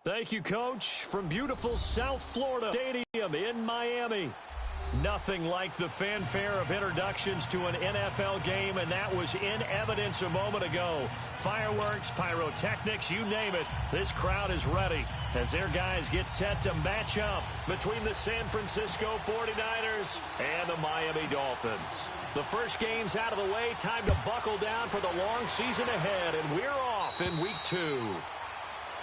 Thank you, Coach. From beautiful South Florida Stadium in Miami. Nothing like the fanfare of introductions to an NFL game, and that was in evidence a moment ago. Fireworks, pyrotechnics, you name it. This crowd is ready as their guys get set to match up between the San Francisco 49ers and the Miami Dolphins. The first game's out of the way. Time to buckle down for the long season ahead, and we're off in week 2.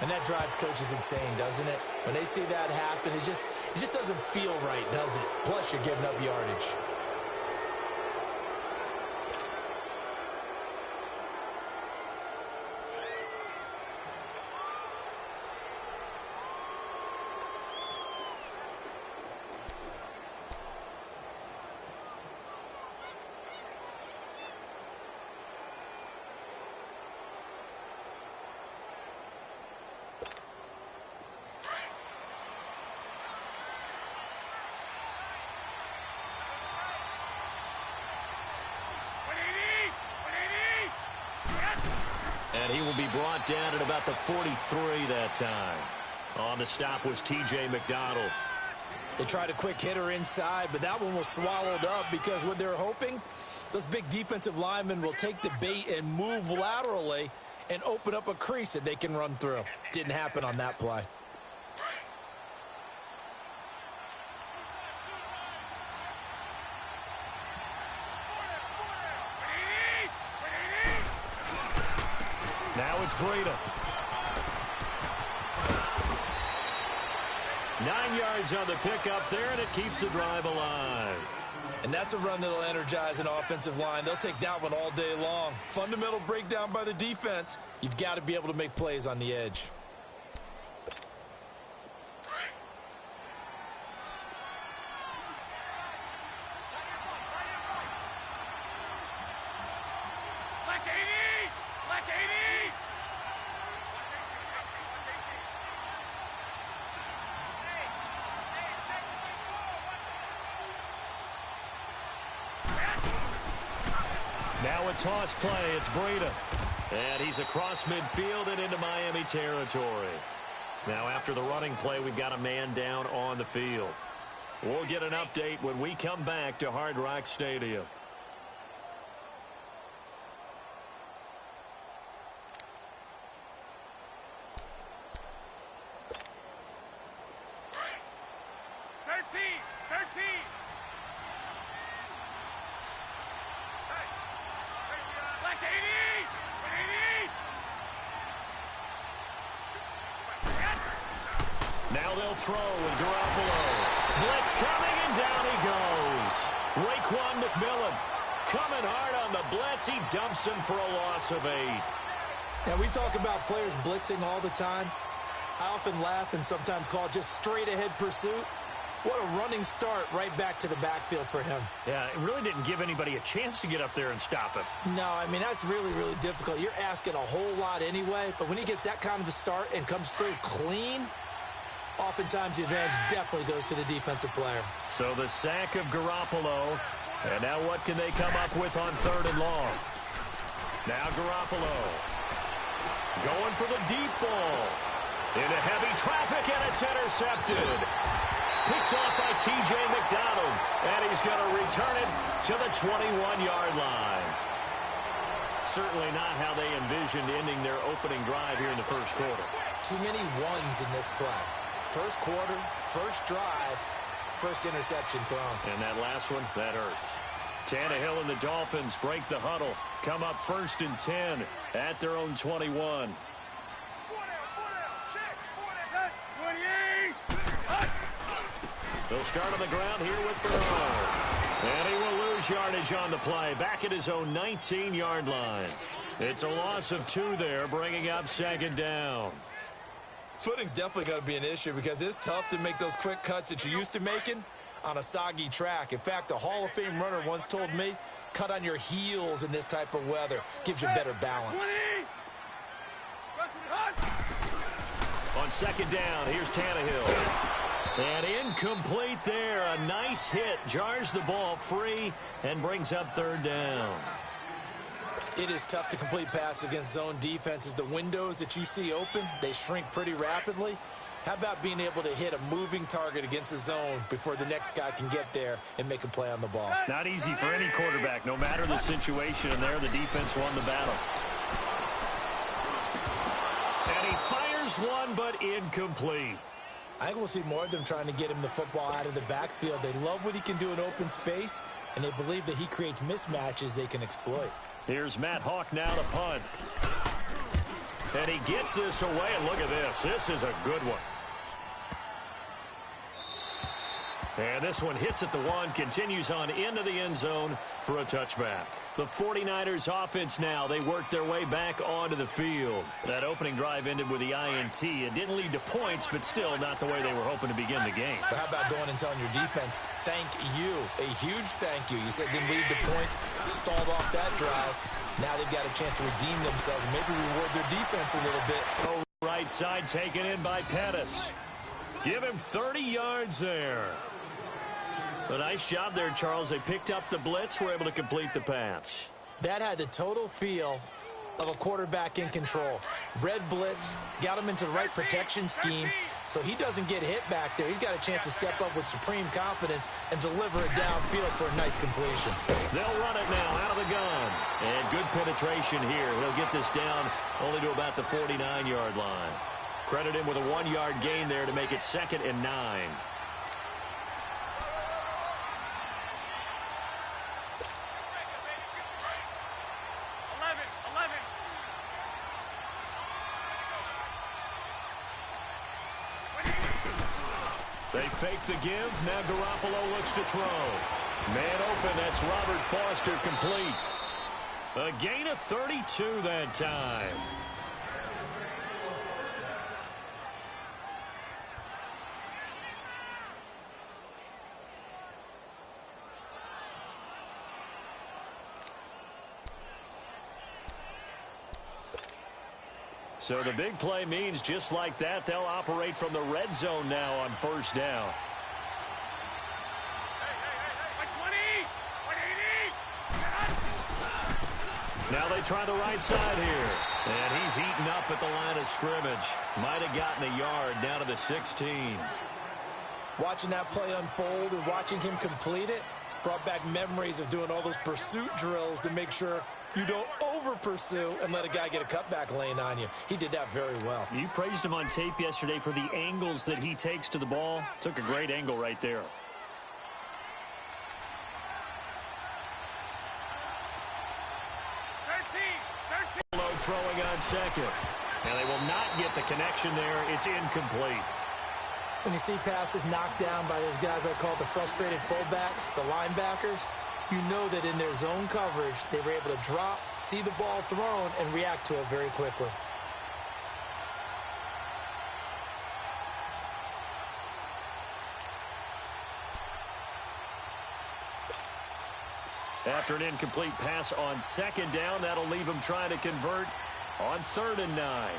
And that drives coaches insane, doesn't it? When they see that happen, it just doesn't feel right, does it? Plus, you're giving up yardage. And he will be brought down at about the 43 that time. On the stop was T.J. McDonald. They tried a quick hitter inside, but that one was swallowed up because what they're hoping, those big defensive linemen will take the bait and move laterally and open up a crease that they can run through. Didn't happen on that play. Now it's Breida. 9 yards on the pickup there, and it keeps the drive alive. And that's a run that'll energize an offensive line. They'll take that one all day long. Fundamental breakdown by the defense. You've got to be able to make plays on the edge. Now a toss play. It's Breida. And he's across midfield and into Miami territory. Now after the running play, we've got a man down on the field. We'll get an update when we come back to Hard Rock Stadium. Now they'll throw with Garoppolo. Blitz coming, and down he goes. Raekwon McMillan coming hard on the blitz. He dumps him for a loss of 8. Now, we talk about players blitzing all the time. I often laugh and sometimes call it just straight-ahead pursuit. What a running start right back to the backfield for him. Yeah, it really didn't give anybody a chance to get up there and stop him. No, I mean, that's really, really difficult. You're asking a whole lot anyway, but when he gets that kind of a start and comes through clean, oftentimes the advantage definitely goes to the defensive player. So the sack of Garoppolo, and now what can they come up with on 3rd and long? Now Garoppolo going for the deep ball. Into heavy traffic, and it's intercepted. Picked off by T.J. McDonald, and he's going to return it to the 21-yard line. Certainly not how they envisioned ending their opening drive here in the first quarter. Too many ones in this play. First quarter, first drive, first interception thrown. And that last one, that hurts. Tannehill and the Dolphins break the huddle. Come up 1st and 10 at their own 21. They'll start on the ground here with Burrow. And he will lose yardage on the play. Back at his own 19-yard line. It's a loss of 2 there, bringing up 2nd down. Footing's definitely going to be an issue because it's tough to make those quick cuts that you're used to making on a soggy track. In fact, a Hall of Fame runner once told me, cut on your heels in this type of weather. Gives you better balance. On 2nd down, here's Tannehill. And incomplete there. A nice hit. Jars the ball free and brings up 3rd down. It is tough to complete passes against zone defenses. The windows that you see open, they shrink pretty rapidly. How about being able to hit a moving target against a zone before the next guy can get there and make a play on the ball? Not easy for any quarterback, no matter the situation. And there, the defense won the battle. And he fires one, but incomplete. I think we'll see more of them trying to get him the football out of the backfield. They love what he can do in open space, and they believe that he creates mismatches they can exploit. Here's Matt Hawk now to punt. And he gets this away, and look at this. This is a good one. And this one hits at the one, continues on into the end zone for a touchback. The 49ers offense now, they work their way back onto the field. That opening drive ended with the INT. It didn't lead to points, but still not the way they were hoping to begin the game. But how about going and telling your defense, thank you, a huge thank you. You said didn't lead to points, stalled off that drive. Now they've got a chance to redeem themselves and maybe reward their defense a little bit. Oh, right side taken in by Pettis. Give him 30 yards there. A nice job there, Charles. They picked up the blitz, were able to complete the pass. That had the total feel of a quarterback in control. Red blitz, got him into the right protection scheme, so he doesn't get hit back there. He's got a chance to step up with supreme confidence and deliver it downfield for a nice completion. They'll run it now out of the gun. And good penetration here. He'll get this down only to about the 49-yard line. Credit him with a 1-yard gain there to make it 2nd and 9. They fake the give. Now Garoppolo looks to throw. Man open. That's Robert Foster complete. A gain of 32 that time. So the big play means just like that, they'll operate from the red zone now on 1st down. Now they try the right side here. And he's eaten up at the line of scrimmage. Might have gotten a yard down to the 16. Watching that play unfold and watching him complete it brought back memories of doing all those pursuit drills to make sure you don't over-pursue and let a guy get a cutback lane on you. He did that very well. You praised him on tape yesterday for the angles that he takes to the ball. Took a great angle right there. Throwing on 2nd. And they will not get the connection there. It's incomplete. When you see passes knocked down by those guys I call the frustrated fullbacks, the linebackers, you know that in their zone coverage, they were able to drop, see the ball thrown, and react to it very quickly. After an incomplete pass on 2nd down, that'll leave him trying to convert on 3rd and 9.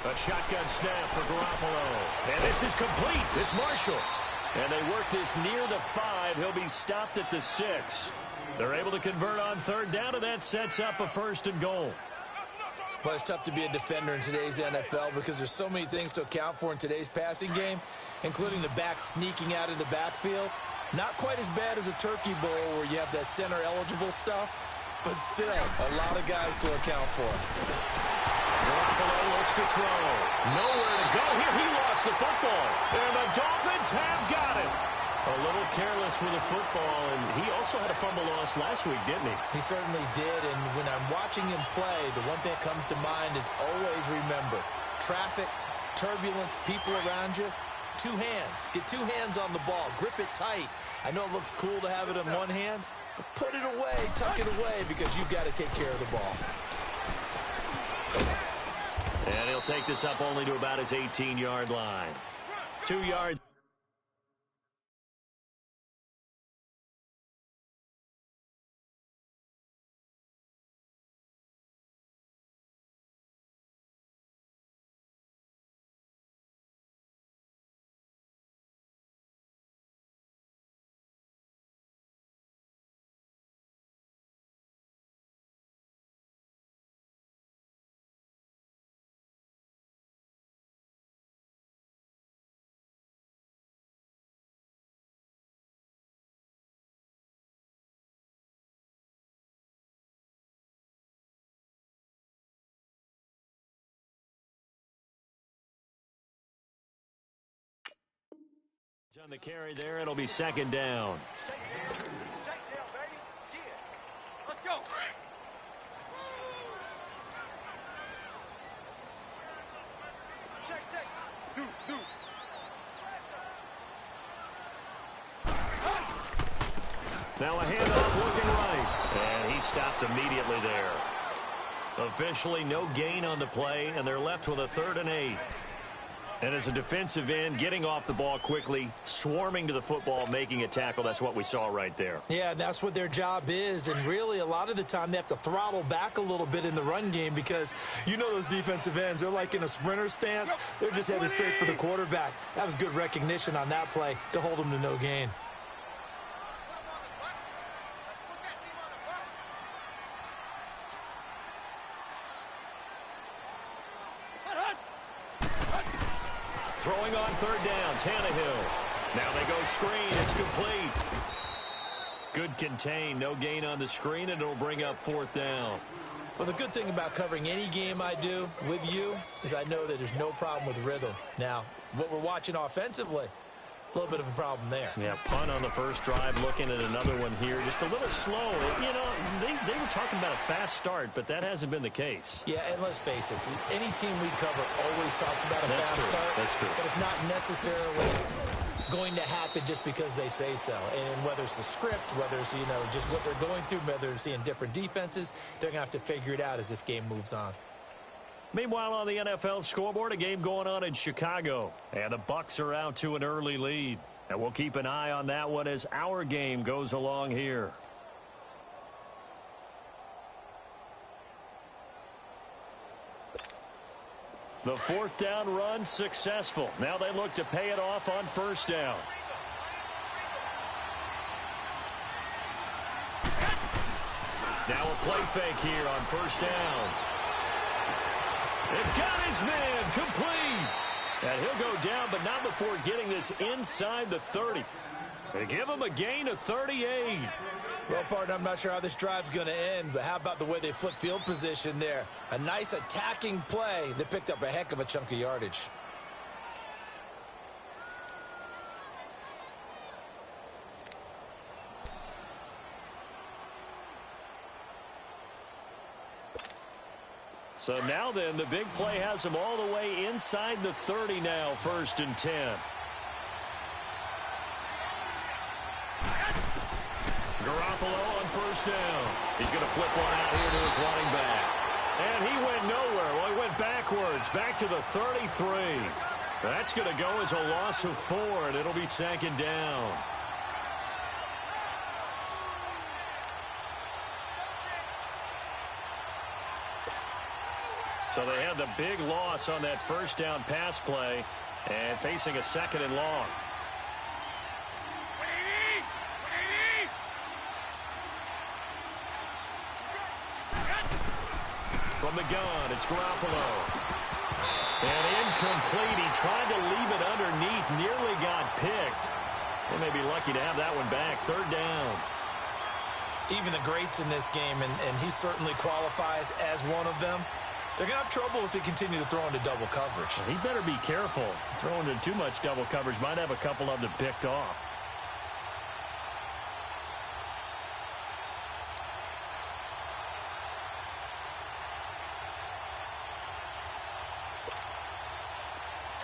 A shotgun snap for Garoppolo. And this is complete. It's Marshall. And they work this near the 5. He'll be stopped at the 6. They're able to convert on 3rd down, and that sets up a 1st and goal. Well, it's tough to be a defender in today's NFL because there's so many things to account for in today's passing game, including the back sneaking out of the backfield. Not quite as bad as a turkey bowl where you have that center-eligible stuff, but still a lot of guys to account for. Garoppolo looks to throw. Nowhere to go here. He lost the football. And the Dolphins have got it. A little careless with the football, and he also had a fumble loss last week, didn't he? He certainly did, and when I'm watching him play, the one thing that comes to mind is always remember, traffic, turbulence, people around you, 2 hands. Get 2 hands on the ball. Grip it tight. I know it looks cool to have it in one hand, but put it away, tuck it away, because you've got to take care of the ball. And he'll take this up only to about his 18-yard line. 2 yards. On the carry there, it'll be second down. Shakedown, baby. Yeah. Let's go. Check. Do. Now a handoff looking right. And he stopped immediately there. Officially no gain on the play, and they're left with a 3rd and 8. And as a defensive end, getting off the ball quickly, swarming to the football, making a tackle, that's what we saw right there. Yeah, that's what their job is. And really, a lot of the time, they have to throttle back a little bit in the run game because you know those defensive ends, they're like in a sprinter stance. They're just headed straight for the quarterback. That was good recognition on that play to hold them to no gain. Throwing on 3rd down, Tannehill. Now they go screen. It's complete. Good contain. No gain on the screen, and it'll bring up 4th down. Well, the good thing about covering any game I do with you is I know that there's no problem with rhythm. Now, what we're watching offensively, a little bit of a problem there. Yeah, punt on the first drive, looking at another one here. Just a little slow. You know, they were talking about a fast start, but that hasn't been the case. Yeah, and let's face it, any team we cover always talks about a fast start. That's true. But it's not necessarily going to happen just because they say so. And whether it's the script, whether it's, you know, just what they're going through, whether it's seeing different defenses, they're going to have to figure it out as this game moves on. Meanwhile, on the NFL scoreboard, a game going on in Chicago. And the Bucs are out to an early lead. And we'll keep an eye on that one as our game goes along here. The 4th down run successful. Now they look to pay it off on 1st down. Now a play fake here on 1st down. It got his man complete. And he'll go down, but not before getting this inside the 30. They give him a gain of 38. Well, partner, I'm not sure how this drive's going to end, but how about the way they flip field position there? A nice attacking play that picked up a heck of a chunk of yardage. So now then, the big play has them all the way inside the 30 now, 1st and 10. Garoppolo on 1st down. He's going to flip one out here to his running back. And he went nowhere. Well, he went backwards, back to the 33. That's going to go as a loss of 4, and it'll be 2nd down. So they had the big loss on that 1st down pass play and facing a 2nd and long. From the gun, it's Garoppolo. And incomplete. He tried to leave it underneath, nearly got picked. They may be lucky to have that one back. 3rd down. Even the greats in this game, and he certainly qualifies as one of them, they're going to have trouble if they continue to throw into double coverage. He better be careful. Throwing into too much double coverage might have a couple of them picked off.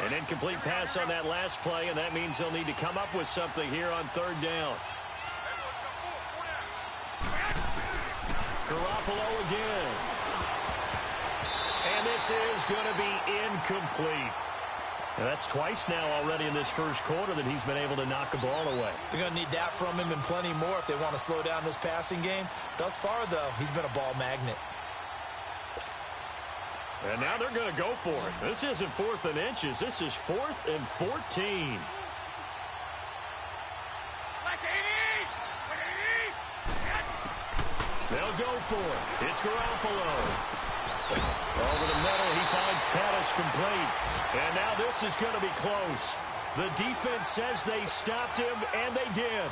An incomplete pass on that last play, and that means they'll need to come up with something here on 3rd down. Garoppolo again. And this is going to be incomplete. And that's twice now already in this first quarter that he's been able to knock the ball away. They're going to need that from him and plenty more if they want to slow down this passing game. Thus far, though, he's been a ball magnet. And now they're going to go for it. This isn't 4th and inches. This is 4th and 14. They'll go for it. It's Garoppolo. Over the middle, he finds Pettis complete. And now this is going to be close. The defense says they stopped him, and they did.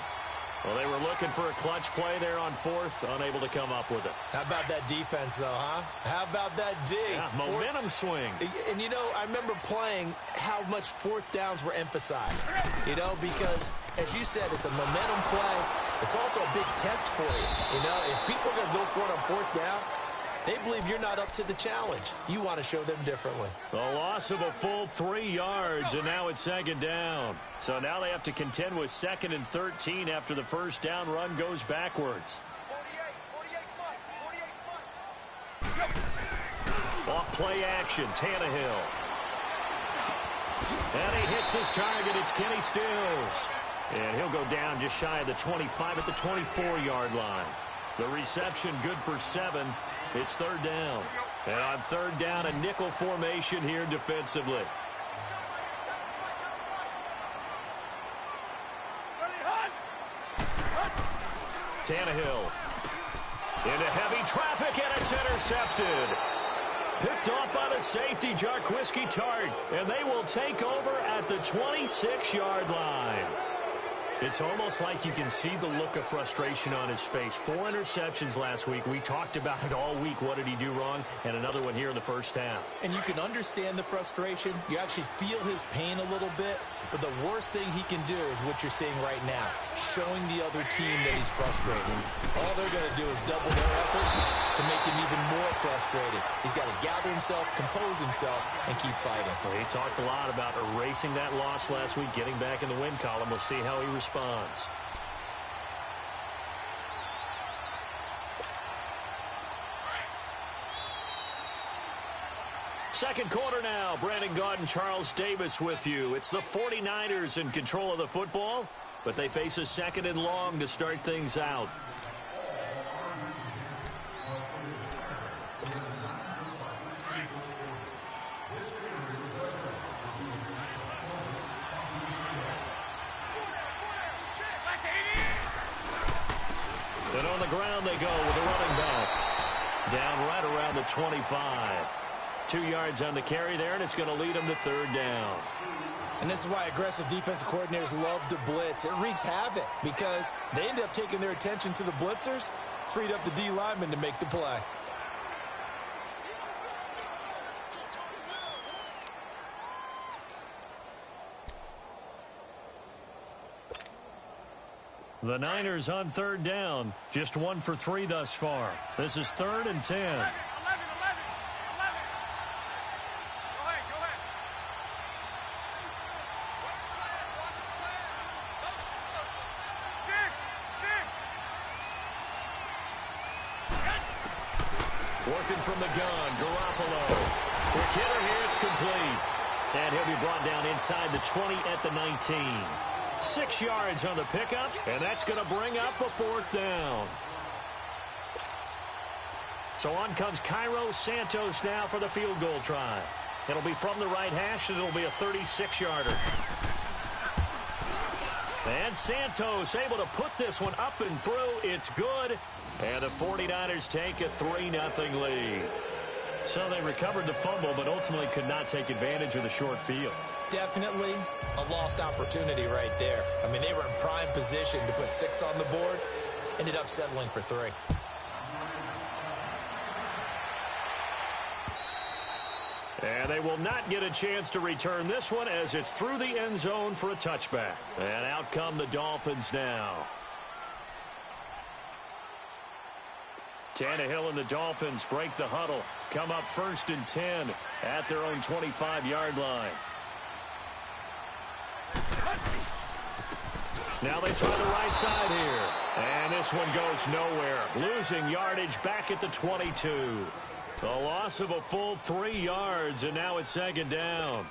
Well, they were looking for a clutch play there on fourth, unable to come up with it. How about that defense, though, huh? How about that D? Yeah, momentum swing. And, you know, I remember playing how much fourth downs were emphasized, you know, because, as you said, it's a momentum play. It's also a big test for you. You know, if people are going to go for it on fourth down, they believe you're not up to the challenge. You want to show them differently. The loss of a full 3 yards, and now it's second down. So now they have to contend with 2nd and 13 after the first down run goes backwards. 48. Off play action, Tannehill. And he hits his target. It's Kenny Stills. And he'll go down just shy of the 25 at the 24-yard line. The reception good for 7. It's third down. And on third down, a nickel formation here defensively. Tannehill into heavy traffic, and it's intercepted. Picked off by the safety, Jarquiski Tart, and they will take over at the 26-yard line. It's almost like you can see the look of frustration on his face. 4 interceptions last week. We talked about it all week. What did he do wrong? And another one here in the first half. And you can understand the frustration. You actually feel his pain a little bit. But the worst thing he can do is what you're seeing right now, showing the other team that he's frustrated. All they're going to do is double their efforts to make him even more frustrated. He's got to gather himself, compose himself, and keep fighting. Well, he talked a lot about erasing that loss last week, getting back in the win column. We'll see how he responds. Second quarter now. Brandon Gaudin, Charles Davis with you. It's the 49ers in control of the football, but they face a 2nd and long to start things out. And on the ground they go with a running back. Down right around the 25. 2 yards on the carry there, and it's going to lead them to third down. And this is why aggressive defensive coordinators love to blitz. It wreaks havoc because they end up taking their attention to the blitzers, freed up the D lineman to make the play. The Niners on third down, just 1 for 3 thus far. This is 3rd and 10. Working from the gun, Garoppolo. Quick hitter here, it's complete. And he'll be brought down inside the 20 at the 19. 6 yards on the pickup, and that's going to bring up a 4th down. So on comes Cairo Santos now for the field goal try. It'll be from the right hash, and it'll be a 36-yarder. And Santos able to put this one up and through. It's good. And the 49ers take a 3-0 lead. So they recovered the fumble, but ultimately could not take advantage of the short field. Definitely a lost opportunity right there. I mean, they were in prime position to put 6 on the board. Ended up settling for 3. And they will not get a chance to return this one as it's through the end zone for a touchback. And out come the Dolphins now. Tannehill and the Dolphins break the huddle. Come up 1st and 10 at their own 25-yard line. Now they try the right side here. And this one goes nowhere. Losing yardage back at the 22. The loss of a full 3 yards, and now it's 2nd down.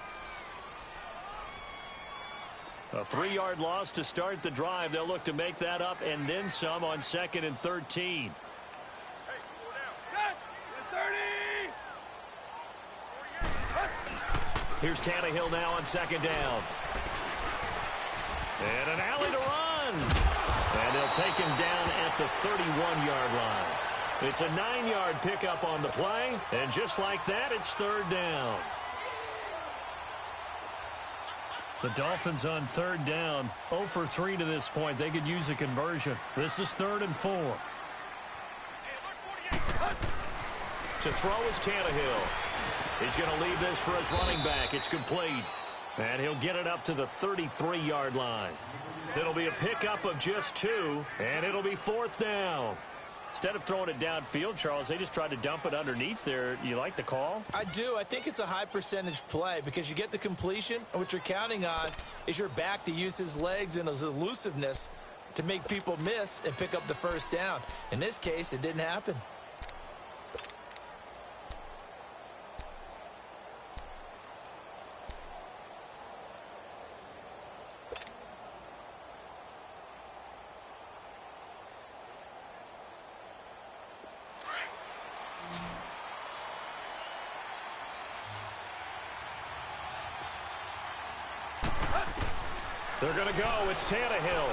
A 3-yard loss to start the drive. They'll look to make that up and then some on 2nd and 13. Here's Tannehill now on 2nd down. And an alley to run. And they'll take him down at the 31-yard line. It's a 9-yard pickup on the play. And just like that, it's 3rd down. The Dolphins on third down, 0 for 3 to this point. They could use a conversion. This is 3rd and 4. To throw is Tannehill. He's going to leave this for his running back. It's complete. And he'll get it up to the 33-yard line. It'll be a pickup of just 2, and it'll be 4th down. Instead of throwing it downfield, Charles, they just tried to dump it underneath there. You like the call? I do. I think it's a high-percentage play because you get the completion, and what you're counting on is your back to use his legs and his elusiveness to make people miss and pick up the first down. In this case, it didn't happen. They're going to go. It's Tannehill.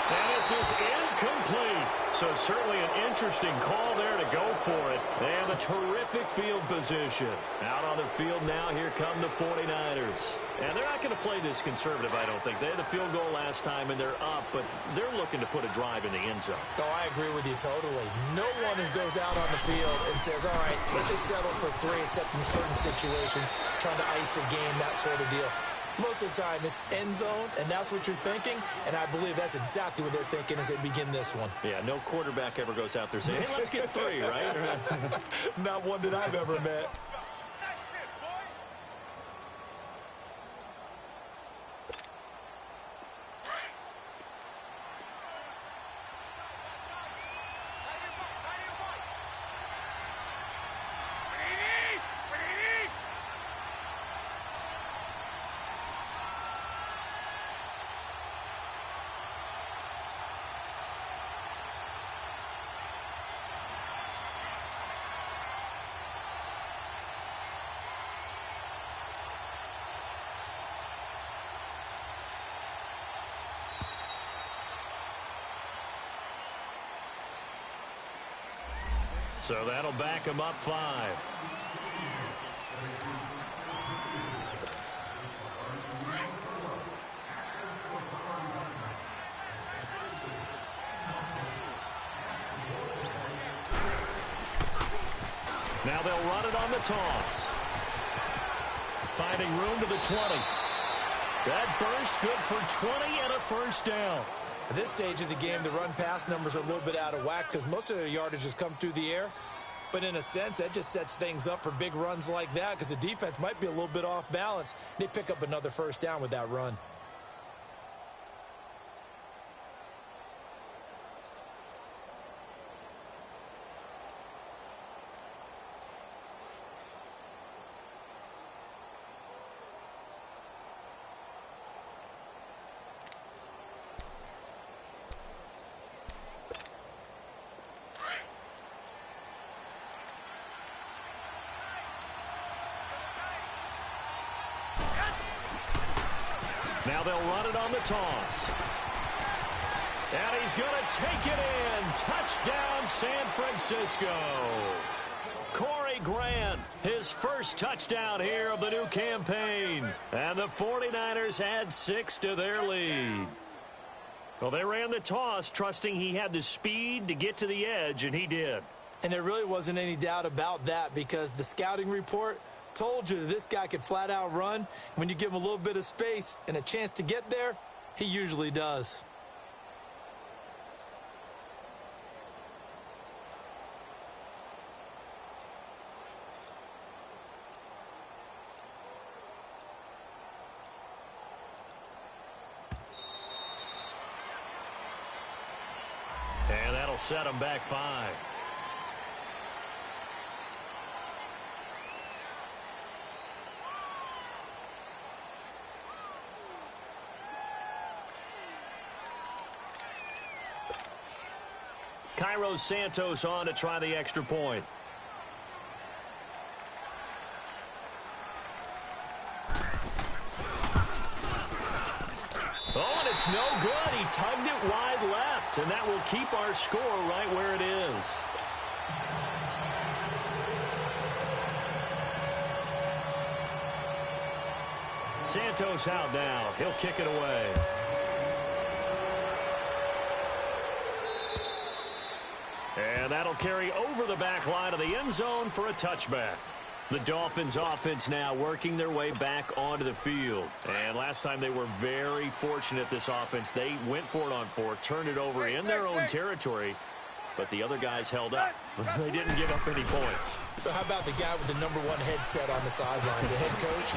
And this is incomplete. So certainly an interesting call there to go for it. They have a terrific field position. Out on the field now, here come the 49ers. And they're not going to play this conservative, I don't think. They had the field goal last time, and they're up, but they're looking to put a drive in the end zone. Oh, I agree with you totally. No one goes out on the field and says, all right, let's just settle for 3, except in certain situations, trying to ice a game, that sort of deal. Most of the time, it's end zone, and that's what you're thinking, and I believe that's exactly what they're thinking as they begin this one. Yeah, no quarterback ever goes out there saying, hey, let's get 3, right? Not one that I've ever met. So that'll back him up 5. Now they'll run it on the toss. Finding room to the 20. That burst good for 20 and a first down. At this stage of the game, the run-pass numbers are a little bit out of whack because most of their yardage has come through the air. But in a sense, that just sets things up for big runs like that because the defense might be a little bit off balance. They pick up another first down with that run. Now they'll run it on the toss. And he's going to take it in. Touchdown, San Francisco. Corey Grant, his first touchdown here of the new campaign. And the 49ers add 6 to their lead. Well, they ran the toss, trusting he had the speed to get to the edge, and he did. And there really wasn't any doubt about that because the scouting report told you that this guy could flat out run. When you give him a little bit of space and a chance to get there, he usually does. And that'll set him back 5. Cairo Santos on to try the extra point. Oh, and it's no good. He tugged it wide left, and that will keep our score right where it is. Santos out now. He'll kick it away. And that'll carry over the back line of the end zone for a touchback. The Dolphins offense now working their way back onto the field. And last time they were very fortunate, this offense. They went for it on 4, turned it over in their own territory, but the other guys held up. They didn't give up any points. So how about the guy with the #1 headset on the sidelines, the head coach?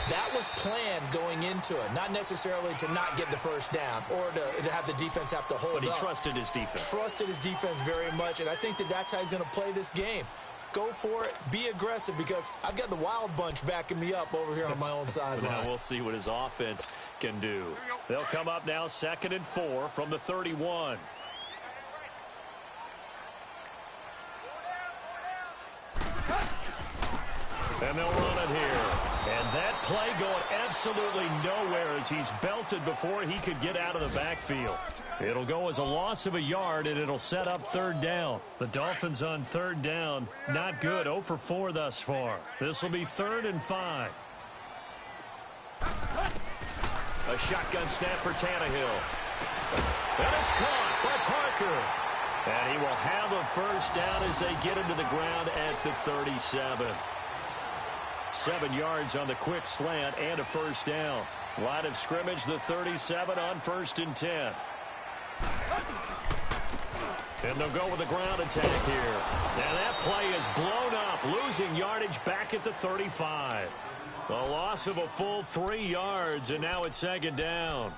That was planned going into it, not necessarily to not get the first down or to have the defense have to hold up. But he trusted his defense. Trusted his defense very much, and I think that's how he's going to play this game. Go for it, be aggressive, because I've got the wild bunch backing me up over here on my own sideline. Now we'll see what his offense can do. They'll come up now 2nd and 4 from the 31. And they'll run it here. And that play going absolutely nowhere as he's belted before he could get out of the backfield. It'll go as a loss of a yard, and it'll set up 3rd down. The Dolphins on 3rd down, not good. 0 for 4 thus far. This will be 3rd and 5. A shotgun snap for Tannehill. And it's caught by Parker. And he will have a first down as they get him to the ground at the 37. 7 yards on the quick slant and a first down. Line of scrimmage, the 37 on 1st and 10. And they'll go with the ground attack here. And that play is blown up, losing yardage back at the 35. A loss of a full 3 yards, and now it's 2nd down.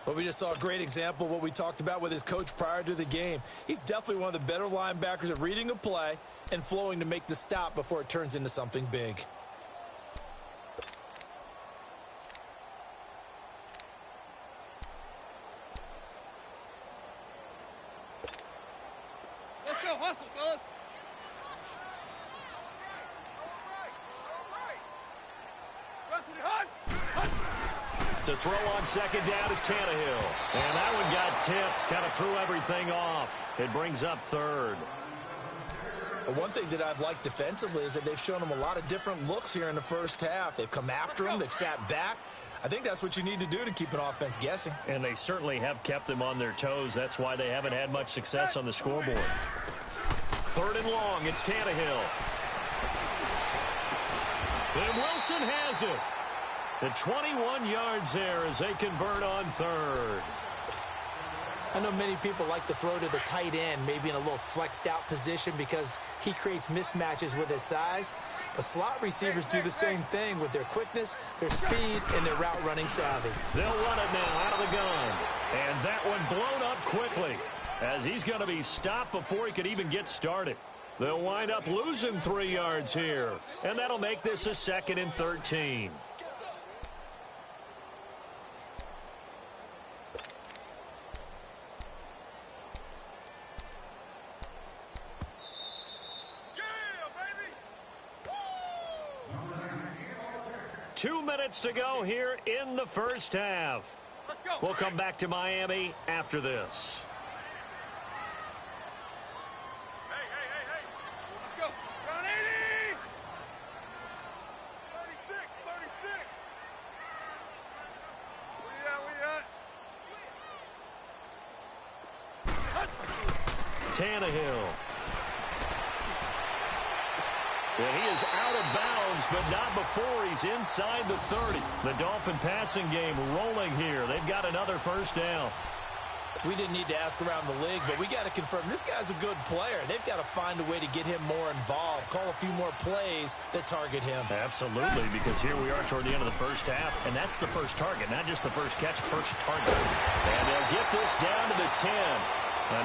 Well, we just saw a great example of what we talked about with his coach prior to the game. He's definitely one of the better linebackers at reading a play and flowing to make the stop before it turns into something big. Let's go, hustle, fellas. Run to the hunt. To throw on 2nd down is Tannehill. And that one got tipped, kind of threw everything off. It brings up 3rd. But one thing that I've liked defensively is that they've shown him a lot of different looks here in the first half. They've come after him. They've sat back. I think that's what you need to do to keep an offense guessing. And they certainly have kept them on their toes. That's why they haven't had much success on the scoreboard. 3rd and long, it's Tannehill. And Wilson has it. The 21 yards there as they convert on 3rd. I know many people like to throw to the tight end, maybe in a little flexed out position because he creates mismatches with his size. But slot receivers do the same thing with their quickness, their speed, and their route running savvy. They'll run it now out of the gun. And that one blown up quickly as he's going to be stopped before he could even get started. They'll wind up losing 3 yards here. And that'll make this a 2nd and 13. Yeah, 2 minutes to go here in the first half. let's go. We'll come back to Miami after this. Hey. Let's go. Run 80. 36. We at? Tannehill. And he is out of bounds, but not before he's inside the 30. The Dolphin passing game rolling here. They've got another first down. We didn't need to ask around the league, but we got to confirm this guy's a good player. They've got to find a way to get him more involved, call a few more plays that target him. Absolutely, because here we are toward the end of the first half, and that's the first target, not just the first catch, first target. And they'll get this down to the 10.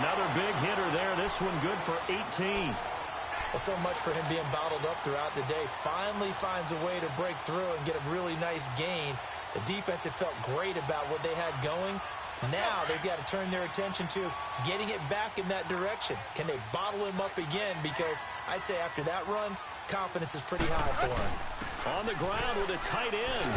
Another big hitter there. This one good for 18. Well, so much for him being bottled up throughout the day. Finally finds a way to break through and get a really nice gain. The defense had felt great about what they had going. Now they've got to turn their attention to getting it back in that direction. Can they bottle him up again? Because I'd say after that run, confidence is pretty high for him. On the ground with a tight end.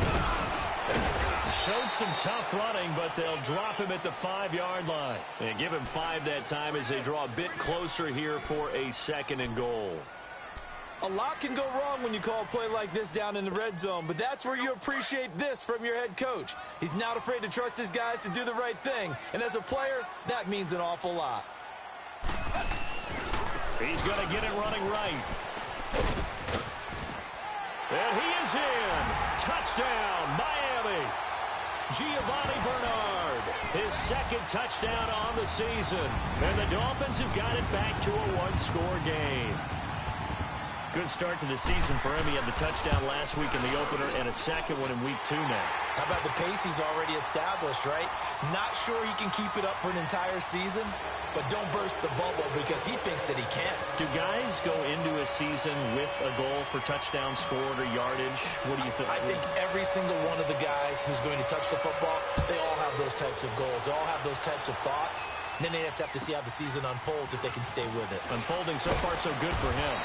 Showed some tough running, but they'll drop him at the 5-yard line. They give him 5 that time as they draw a bit closer here for a 2nd and goal. A lot can go wrong when you call a play like this down in the red zone, but that's where you appreciate this from your head coach. He's not afraid to trust his guys to do the right thing, and as a player, that means an awful lot. He's going to get it running right. And he is in. Touchdown, Miami. Giovanni Bernard, his second touchdown on the season. And the Dolphins have got it back to a one-score game. Good start to the season for him. He had the touchdown last week in the opener and a second one in week 2 now. How about the pace he's already established, right? Not sure he can keep it up for an entire season, but don't burst the bubble because he thinks that he can. Do guys go into a season with a goal for touchdown scored or yardage? What do you think? I think every single one of the guys who's going to touch the football, they all have those types of goals. They all have those types of thoughts. And then they just have to see how the season unfolds if they can stay with it. Unfolding so far so good for him.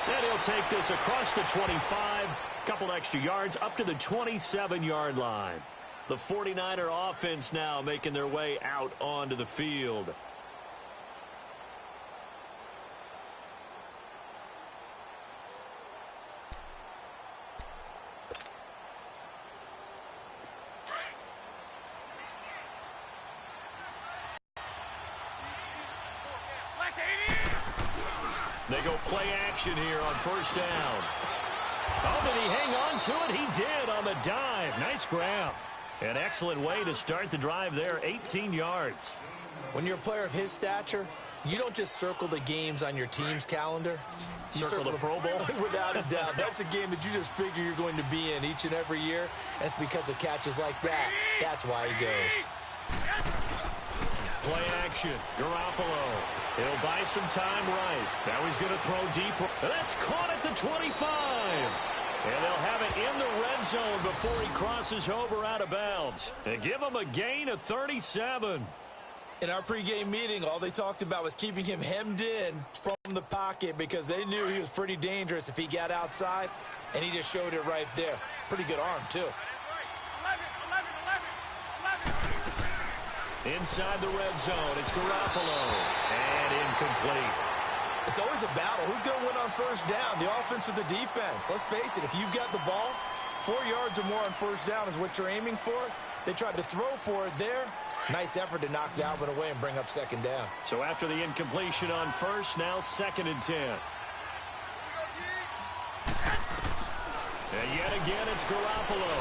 And he'll take this across the 25, couple extra yards up to the 27-yard line. The 49er offense now making their way out onto the field. They go play action here on first down. Oh, did he hang on to it? He did on the dive. Nice grab. An excellent way to start the drive there, 18 yards. When you're a player of his stature, you don't just circle the games on your team's calendar. You circle the Pro Bowl? Without a doubt. That's a game that you just figure you're going to be in each and every year. And it's because of catches like that. That's why he goes. Play action. Garoppolo. He'll buy some time right. Now he's going to throw deep. That's caught at the 25. And they'll have it in the red zone before he crosses over out of bounds. And give him a gain of 37. In our pregame meeting, all they talked about was keeping him hemmed in from the pocket because they knew he was pretty dangerous if he got outside, and he just showed it right there. Pretty good arm, too. Inside the red zone, it's Garoppolo. And incomplete. It's always a battle. Who's going to win on first down, the offense or the defense? Let's face it, if you've got the ball, 4 yards or more on first down is what you're aiming for. They tried to throw for it there. Nice effort to knock that one away and bring up second down. So after the incompletion on first, now 2nd and 10. And yet again, it's Garoppolo.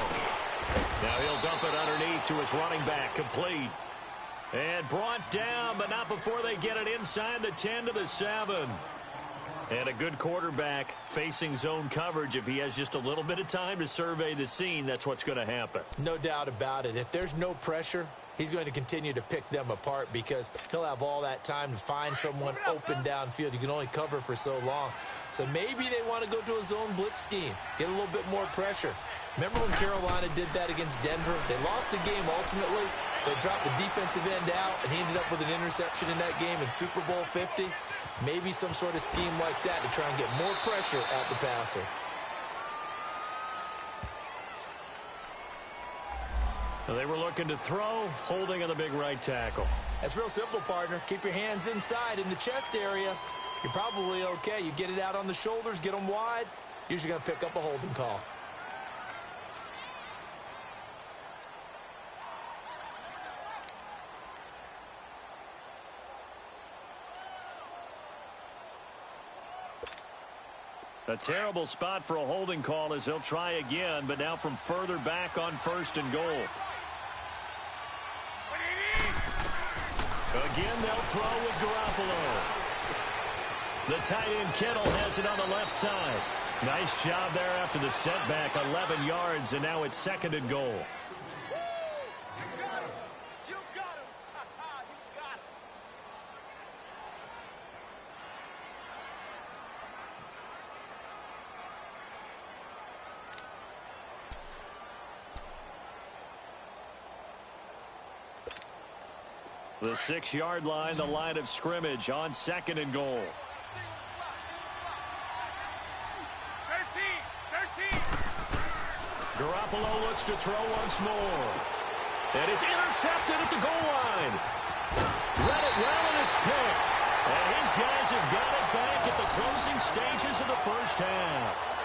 Now he'll dump it underneath to his running back, complete. And brought down, but not before they get it inside the 10 to the 7. And a good quarterback facing zone coverage. If he has just a little bit of time to survey the scene, that's what's going to happen. No doubt about it. If there's no pressure, he's going to continue to pick them apart because he'll have all that time to find someone open downfield. You can only cover for so long. So maybe they want to go to a zone blitz scheme, get a little bit more pressure. Remember when Carolina did that against Denver? They lost the game ultimately. They dropped the defensive end out, and he ended up with an interception in that game in Super Bowl 50. Maybe some sort of scheme like that to try and get more pressure at the passer. Well, they were looking to throw, holding on the big right tackle. That's real simple, partner. Keep your hands inside in the chest area. You're probably okay. You get it out on the shoulders, get them wide. Usually going to pick up a holding call. A terrible spot for a holding call as he'll try again, but now from further back on 1st and goal. Again, they'll throw with Garoppolo. The tight end Kittle has it on the left side. Nice job there after the setback, 11 yards, and now it's 2nd and goal. The 6-yard line, the line of scrimmage on 2nd and goal. 13. Garoppolo looks to throw once more. And it's intercepted at the goal line. Read it well, and it's picked. And his guys have got it back at the closing stages of the first half.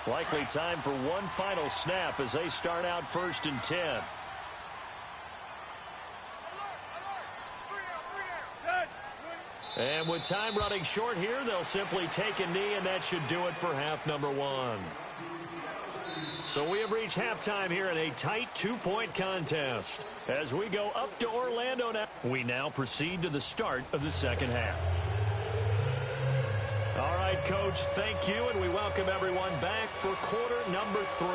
Likely time for one final snap as they start out 1st and 10. And with time running short here, they'll simply take a knee, and that should do it for half number 1. So we have reached halftime here in a tight 2-point contest. As we go up to Orlando now, we now proceed to the start of the second half. All right, Coach, thank you, and we welcome everyone back for quarter number 3.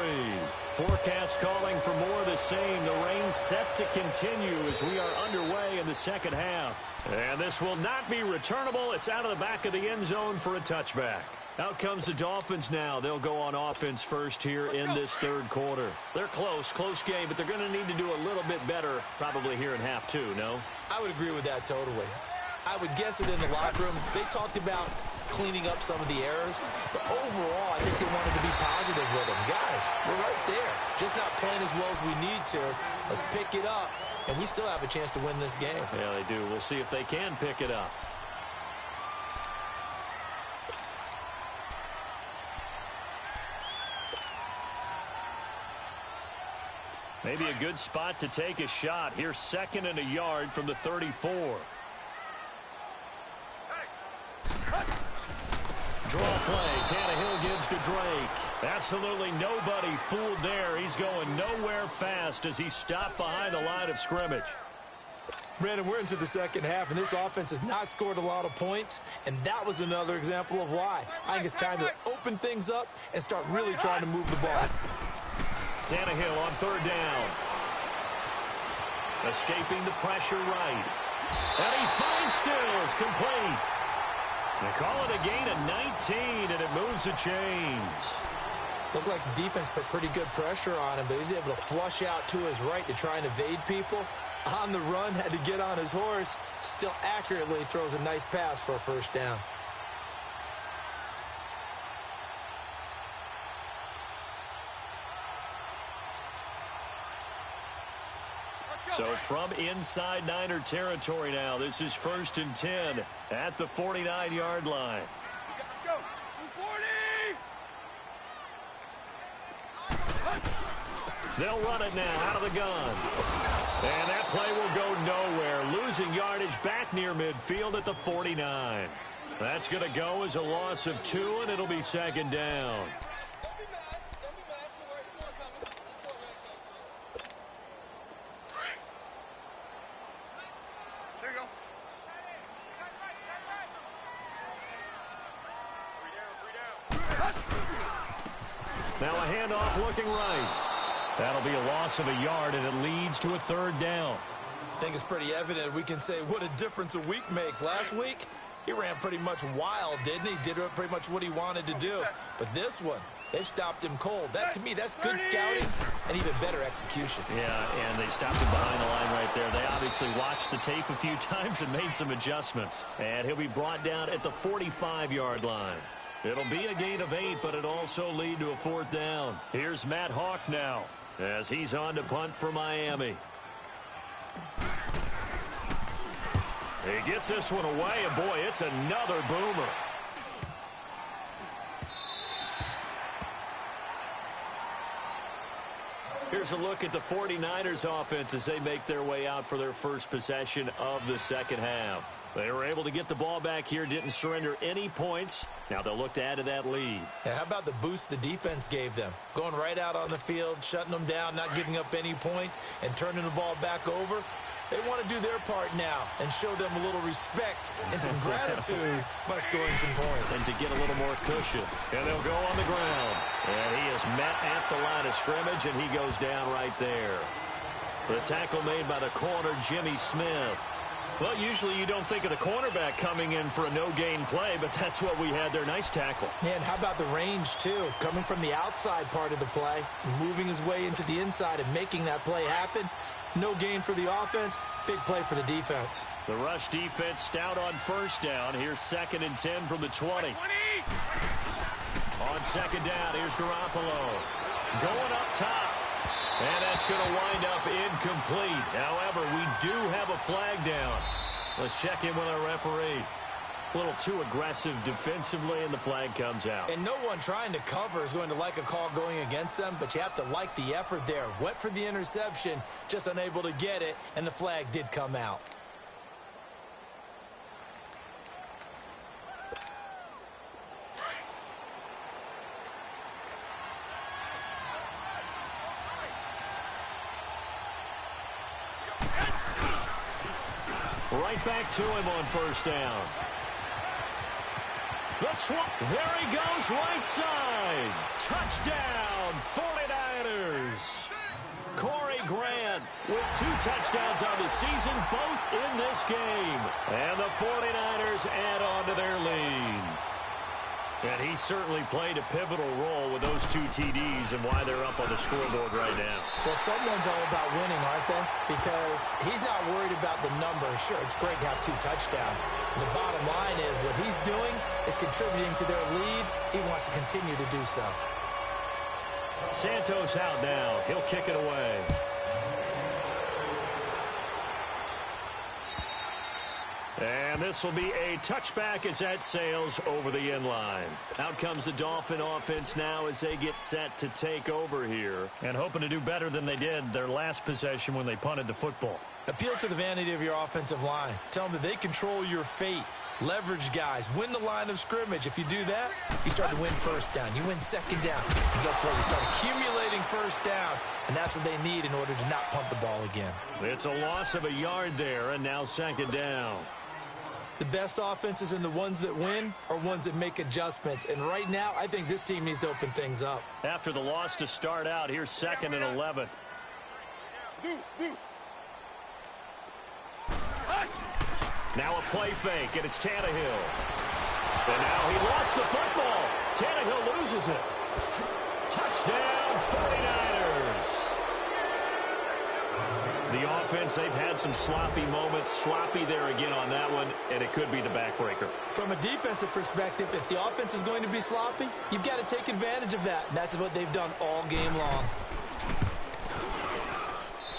Forecast calling for more of the same. The rain set to continue as we are underway in the second half. And this will not be returnable. It's out of the back of the end zone for a touchback. Out comes the Dolphins now. They'll go on offense first here in this third quarter. They're close game, but they're going to need to do a little bit better probably here in half 2, no? I would agree with that totally. I would guess it in the locker room. They talked about cleaning up some of the errors, but overall, I think they wanted to be positive with them. Guys, we're right there. Just not playing as well as we need to. Let's pick it up, and we still have a chance to win this game. Yeah, they do. We'll see if they can pick it up. Maybe a good spot to take a shot. Here's 2nd and a yard from the 34. Draw play. Tannehill gives to Drake. Absolutely nobody fooled there. He's going nowhere fast as he stopped behind the line of scrimmage. Brandon, we're into the second half, and this offense has not scored a lot of points, and that was another example of why. I think it's time to open things up and start really trying to move the ball. Tannehill on 3rd down. Escaping the pressure right. And he finds Stills complete. They call it a gain of 19, and it moves the chains. Looked like the defense put pretty good pressure on him, but he's able to flush out to his right to try and evade people. On the run, had to get on his horse. Still accurately throws a nice pass for a 1st down. So from inside Niner territory now, this is 1st and 10 at the 49-yard line. Let's go. 40. They'll run it now out of the gun. And that play will go nowhere. Losing yardage back near midfield at the 49. That's going to go as a loss of 2, and it'll be 2nd down. Now a handoff looking right. That'll be a loss of a yard, and it leads to a 3rd down. I think it's pretty evident. We can say what a difference a week makes. Last week, he ran pretty much wild, didn't he? Did pretty much what he wanted to do. But this one, they've stopped him cold. That, to me, that's good scouting and even better execution. Yeah, and they stopped him behind the line right there. They obviously watched the tape a few times and made some adjustments. And he'll be brought down at the 45-yard line. It'll be a gain of 8, but it'll also lead to a 4th down. Here's Matt Hawk now as he's on to punt for Miami. He gets this one away, and boy, it's another boomer. Here's a look at the 49ers offense as they make their way out for their first possession of the second half. They were able to get the ball back here, didn't surrender any points. Now they'll look to add to that lead. Yeah, how about the boost the defense gave them? Going right out on the field, shutting them down, not giving up any points, and turning the ball back over. They want to do their part now and show them a little respect and some gratitude by scoring some points. And to get a little more cushion. And they'll go on the ground. And he is met at the line of scrimmage, and he goes down right there. The tackle made by the corner, Jimmy Smith. Well, usually you don't think of the cornerback coming in for a no-gain play, but that's what we had there. Nice tackle. Yeah, and how about the range, too? Coming from the outside part of the play, moving his way into the inside and making that play happen. No gain for the offense, big play for the defense. The rush defense stout on 1st down. Here's 2nd and 10 from the 20. On second down, here's Garoppolo. Going up top. And that's going to wind up incomplete. However, we do have a flag down. Let's check in with our referee. A little too aggressive defensively, and the flag comes out. And no one trying to cover is going to like a call going against them, but you have to like the effort there. Went for the interception, just unable to get it, and the flag did come out. Right back to him on first down. There he goes, right side. Touchdown, 49ers. Corey Grant with 2 touchdowns on the season, both in this game. And the 49ers add on to their lead. And he certainly played a pivotal role with those 2 TDs and why they're up on the scoreboard right now. Well, someone's all about winning, aren't they? Because he's not worried about the number. Sure, it's great to have 2 touchdowns. And the bottom line is what he's doing is contributing to their lead. He wants to continue to do so. Santos out now. He'll kick it away. And this will be a touchback as that sails over the end line. Out comes the Dolphin offense now as they get set to take over here. And hoping to do better than they did their last possession when they punted the football. Appeal to the vanity of your offensive line. Tell them that they control your fate. Leverage guys. Win the line of scrimmage. If you do that, you start to win first down. You win second down. And guess what? You start accumulating first downs. And that's what they need in order to not punt the ball again. It's a loss of a yard there, and now second down. The best offenses and the ones that win are ones that make adjustments. And right now, I think this team needs to open things up. After the loss to start out, here's 2nd and 11. Now a play fake, and it's Tannehill. And now he lost the football. Tannehill loses it. Touchdown, 49ers. The offense, they've had some sloppy moments. Sloppy there again on that one, and it could be the backbreaker. From a defensive perspective, if the offense is going to be sloppy, you've got to take advantage of that. And that's what they've done all game long.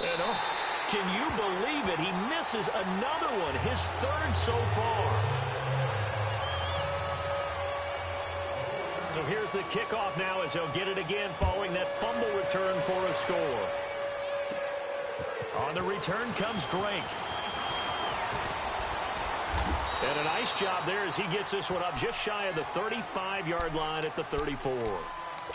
And can you believe it? He misses another one, his 3rd so far. So here's the kickoff now as they'll get it again following that fumble return for a score. On the return comes Drake. And a nice job there as he gets this one up just shy of the 35-yard line at the 34.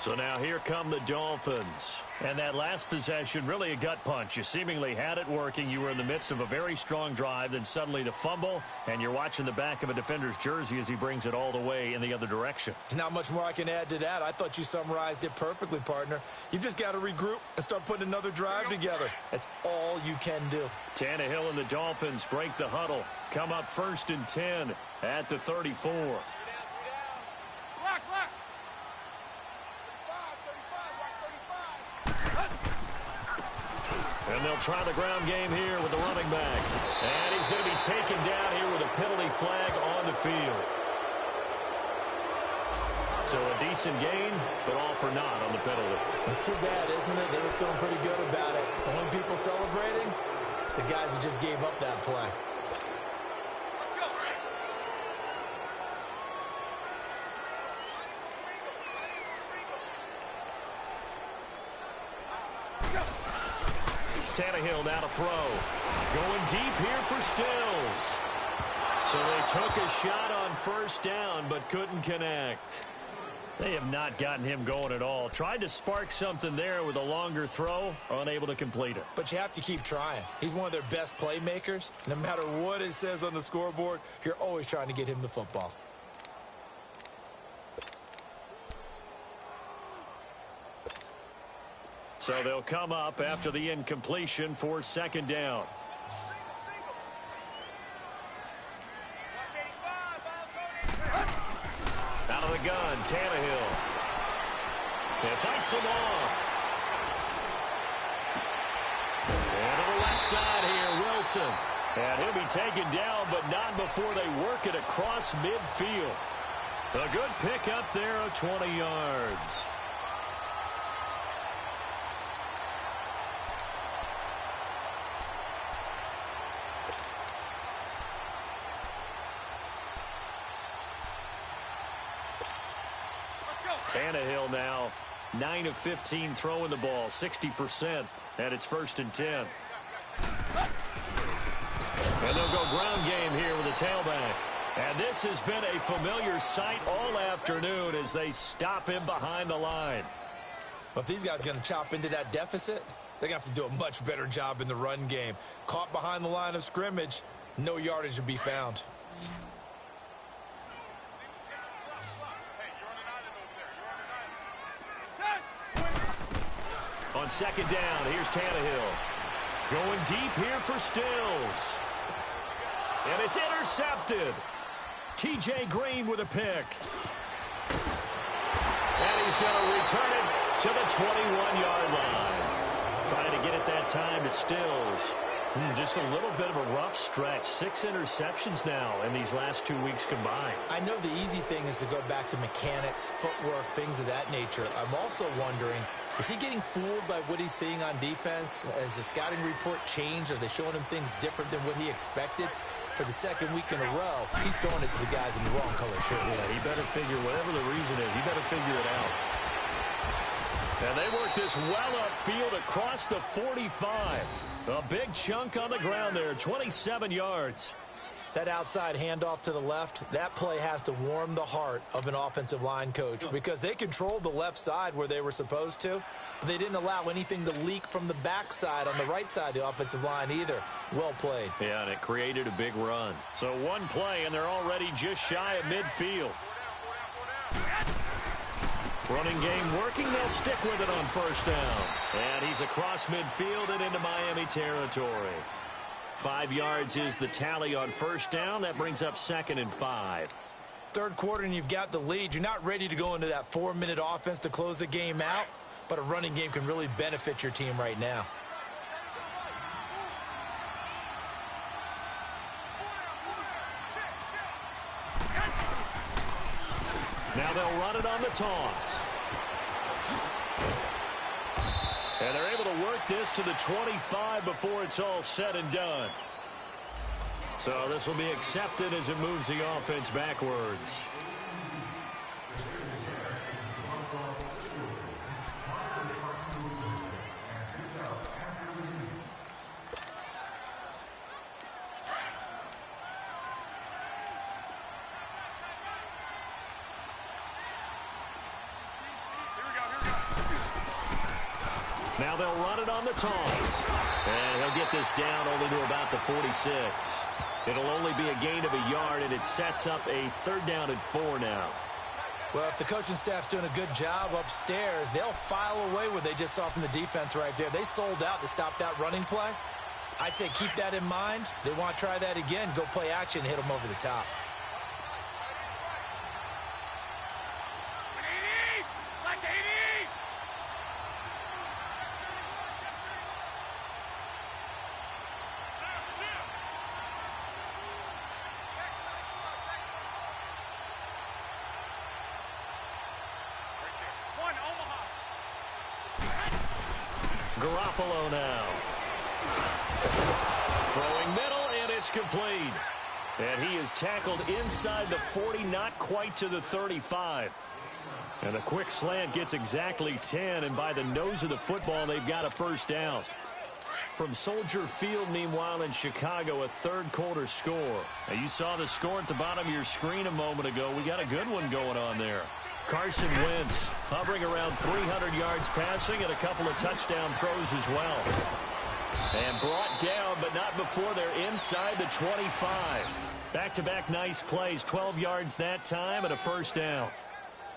So now here come the Dolphins. And that last possession, really a gut punch. You seemingly had it working. You were in the midst of a very strong drive. Then suddenly the fumble, and you're watching the back of a defender's jersey as he brings it all the way in the other direction. There's not much more I can add to that. I thought you summarized it perfectly, partner. You've just got to regroup and start putting another drive together. That's all you can do. Tannehill and the Dolphins break the huddle. Come up 1st and 10 at the 34. And they'll try the ground game here with the running back. And he's going to be taken down here with a penalty flag on the field. So a decent gain, but all for naught on the penalty. It's too bad, isn't it? They were feeling pretty good about it. The only people celebrating, the guys who just gave up that play. Tannehill now to throw. Going deep here for Stills. So they took a shot on first down, but couldn't connect. They have not gotten him going at all. Tried to spark something there with a longer throw, unable to complete it. But you have to keep trying. He's one of their best playmakers. No matter what it says on the scoreboard, you're always trying to get him the football. So they'll come up after the incompletion for second down. Out of the gun, Tannehill. And fights him off. And to the left side here, Wilson. And he'll be taken down, but not before they work it across midfield. A good pick up there of 20 yards. Tannehill now 9 of 15 throwing the ball, 60%, and it's 1st and 10. And they'll go ground game here with a tailback. And this has been a familiar sight all afternoon as they stop him behind the line. But if these guys are going to chop into that deficit, they're going to have to do a much better job in the run game. Caught behind the line of scrimmage, no yardage to be found. On 2nd down, here's Tannehill. Going deep here for Stills. And it's intercepted. T.J. Green with a pick. And he's going to return it to the 21-yard line. Trying to get it that time to Stills. Just a little bit of a rough stretch. 6 interceptions now in these last 2 weeks combined. I know the easy thing is to go back to mechanics, footwork, things of that nature. I'm also wondering, is he getting fooled by what he's seeing on defense? Has the scouting report changed? Are they showing him things different than what he expected? For the 2nd week in a row, he's throwing it to the guys in the wrong color shirt. Yeah, he better figure, whatever the reason is, he better figure it out. And they work this well upfield across the 45. A big chunk on the ground there, 27 yards. That outside handoff to the left, that play has to warm the heart of an offensive line coach because they controlled the left side where they were supposed to, but they didn't allow anything to leak from the backside on the right side of the offensive line either. Well played. Yeah, and it created a big run. So one play, and they're already just shy of midfield. Running game working. They'll stick with it on 1st down. And he's across midfield and into Miami territory. 5 yards is the tally on 1st down. That brings up 2nd and 5. 3rd quarter and you've got the lead. You're not ready to go into that 4-minute offense to close the game out, but a running game can really benefit your team right now. Now they'll run it on the toss. And they're able to work this to the 25 before it's all said and done. So this will be accepted as it moves the offense backwards. Now they'll run it on the toss. And he'll get this down only to about the 46. It'll only be a gain of a yard, and it sets up a 3rd down and 4 now. Well, if the coaching staff's doing a good job upstairs, they'll file away what they just saw from the defense right there. They sold out to stop that running play. I'd say keep that in mind. They want to try that again. Go play action, hit them over the top. Garoppolo now. Throwing middle, and it's complete. And he is tackled inside the 40, not quite to the 35. And a quick slant gets exactly 10, and by the nose of the football, they've got a 1st down. From Soldier Field, meanwhile, in Chicago, a 3rd quarter score. Now, you saw the score at the bottom of your screen a moment ago. We got a good one going on there. Carson Wentz hovering around 300 yards passing and a couple of touchdown throws as well. And brought down, but not before they're inside the 25. Back-to-back nice plays, 12 yards that time and a 1st down.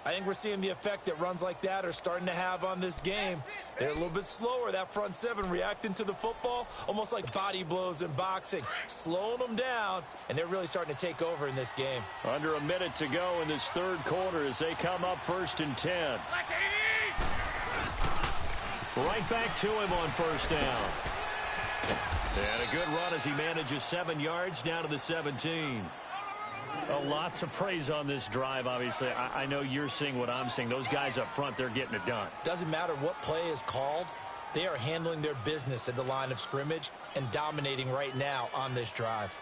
I think we're seeing the effect that runs like that are starting to have on this game. They're a little bit slower, that front 7 reacting to the football, almost like body blows in boxing, slowing them down, and they're really starting to take over in this game. Under a minute to go in this 3rd quarter as they come up 1st and 10. Right back to him on 1st down. And a good run as he manages 7 yards down to the 17. A lot to praise on this drive, obviously. I know you're seeing what I'm seeing. Those guys up front, they're getting it done. Doesn't matter what play is called. They are handling their business at the line of scrimmage and dominating right now on this drive.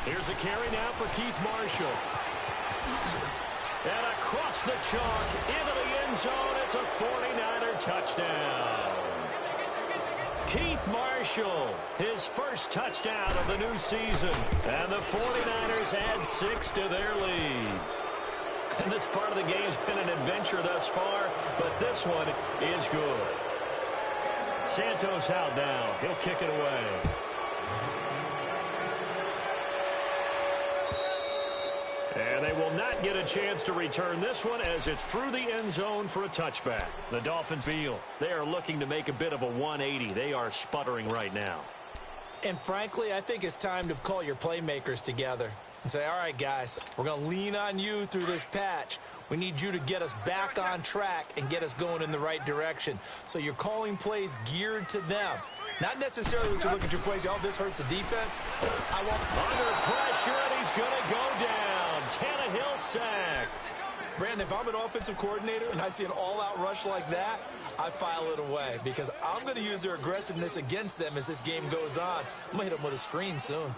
Here's a carry now for Keith Marshall. And across the chalk, into the end zone, it's a 49er touchdown. Keith Marshall, his first touchdown of the new season. And the 49ers add 6 to their lead. And this part of the game's been an adventure thus far, but this one is good. Santos out now. He'll kick it away. And they will not get a chance to return this one as it's through the end zone for a touchback. The Dolphins feel they are looking to make a bit of a 180. They are sputtering right now. And frankly, I think it's time to call your playmakers together and say, all right, guys, we're going to lean on you through this patch. We need you to get us back on track and get us going in the right direction. So you're calling plays geared to them. Not necessarily when you look at your plays, oh, this hurts the defense. Under pressure, and he's going to go down. Tannehill sacked. Brandon, if I'm an offensive coordinator and I see an all-out rush like that, I file it away because I'm going to use their aggressiveness against them as this game goes on. I'm going to hit them with a screen soon.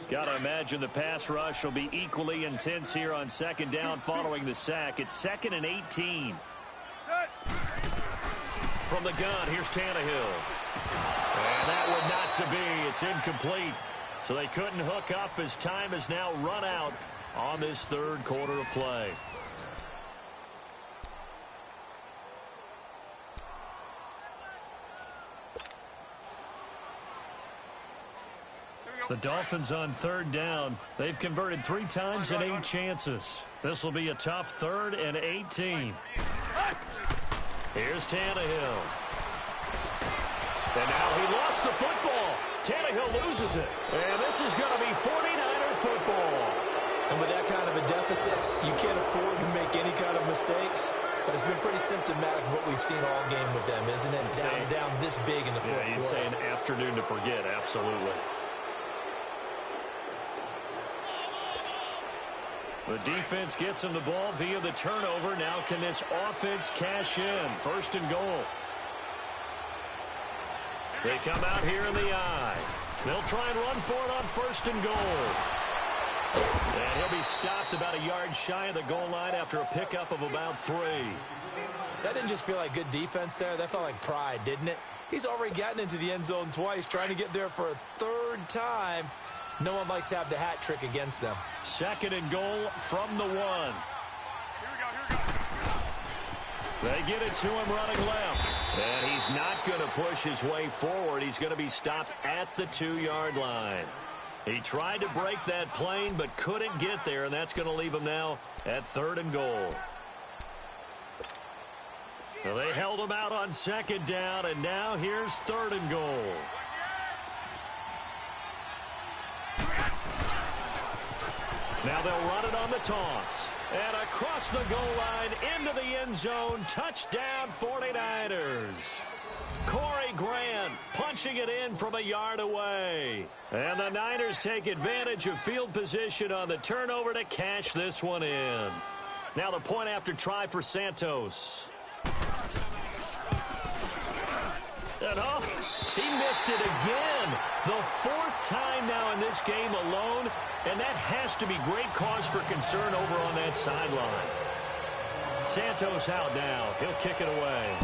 Got to imagine the pass rush will be equally intense here on second down following the sack. It's 2nd and 18. From the gun, here's Tannehill. And that one not to be. It's incomplete. So they couldn't hook up as time has now run out on this third quarter of play. The Dolphins on third down. They've converted 3 times in 8 chances. This will be a tough 3rd and 18. Here's Tannehill. And now he lost the football. Tannehill loses it. And this is going to be 49er football. And with that kind of a deficit, you can't afford to make any kind of mistakes. But it's been pretty symptomatic of what we've seen all game with them, isn't it? Down this big in the fourth quarter. Yeah, you'd say an afternoon to forget, absolutely. The defense gets him the ball via the turnover. Now can this offense cash in? 1st and goal. They come out here in the eye. They'll try and run for it on 1st and goal. And he'll be stopped about a yard shy of the goal line after a pickup of about 3. That didn't just feel like good defense there. That felt like pride, didn't it? He's already gotten into the end zone twice, trying to get there for a 3rd time. No one likes to have the hat trick against them. 2nd and goal from the 1. Here we go. They get it to him running left. And he's not going to push his way forward. He's going to be stopped at the 2-yard line. He tried to break that plane but couldn't get there, and that's going to leave him now at 3rd and goal. So they held him out on 2nd down, and now here's 3rd and goal. Now they'll run it on the toss. And across the goal line, into the end zone, touchdown 49ers. Corey Grant punching it in from a yard away. And the Niners take advantage of field position on the turnover to cash this one in. Now the point after try for Santos. And he missed it again. The 4th time now in this game alone, and that has to be great cause for concern over on that sideline. Santos out now. He'll kick it away.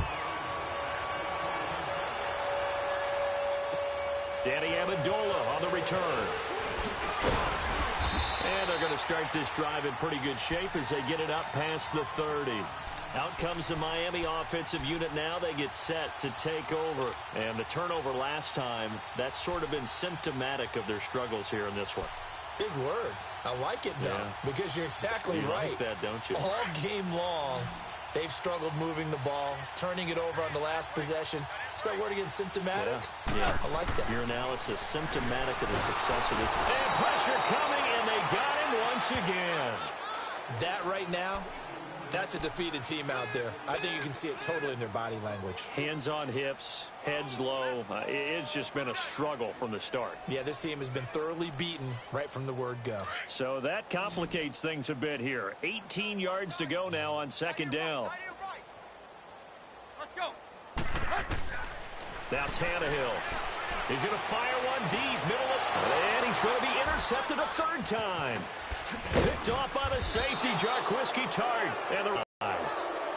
Danny Amendola on the return. And they're going to start this drive in pretty good shape as they get it up past the 30. Out comes the Miami offensive unit now. They get set to take over. And the turnover last time, that's sort of been symptomatic of their struggles here in this one. Big word. I like it, though, because you're exactly right. You like that, don't you? All game long, They've struggled moving the ball, turning it over on the last possession. Is that word again, symptomatic? Yeah. I like that. Your analysis, symptomatic of the success of this. And pressure coming, and they got him once again. That right now, that's a defeated team out there. I think you can see it totally in their body language. Hands on hips, heads low. It's just been a struggle from the start. Yeah, this team has been thoroughly beaten right from the word go. So that complicates things a bit here. 18 yards to go now on second down. Let's go. Now Tannehill. He's going to fire one deep, middle of, and he's going to be intercepted a third time. Picked off by the safety, Jarquiski Tart. And the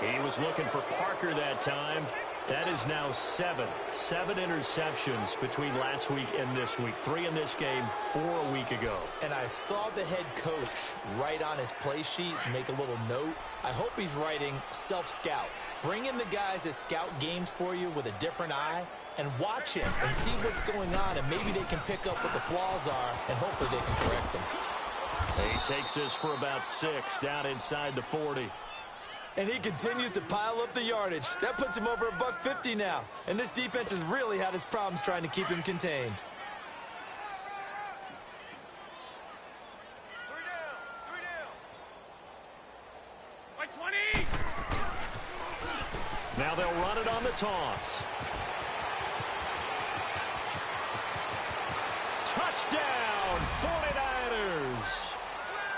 he was looking for Parker that time. That is now seven interceptions between last week and this week. 3 in this game, 4 a week ago. And I saw the head coach write on his play sheet, make a little note. I hope he's writing self-scout. Bring in the guys that scout games for you with a different eye and watch him and see what's going on, and maybe they can pick up what the flaws are, and hopefully they can correct them. He takes this for about 6 down inside the 40. And he continues to pile up the yardage. That puts him over $150 now. And this defense has really had its problems trying to keep him contained. 3 down. By 20. Now they'll run it on the toss. Touchdown, 49ers.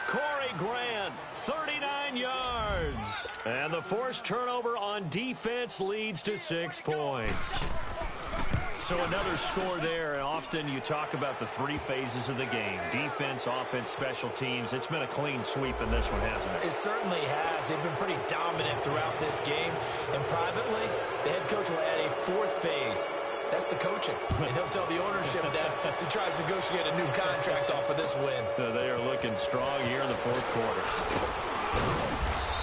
Corey Grant, 39 yards. And the forced turnover on defense leads to 6 points. So another score there, and often you talk about the 3 phases of the game. Defense, offense, special teams. It's been a clean sweep in this one, hasn't it? It certainly has. They've been pretty dominant throughout this game. And privately, the head coach will add a 4th phase. That's the coaching. And he'll tell the ownership that as he tries to negotiate a new contract off of this win. They are looking strong here in the 4th quarter.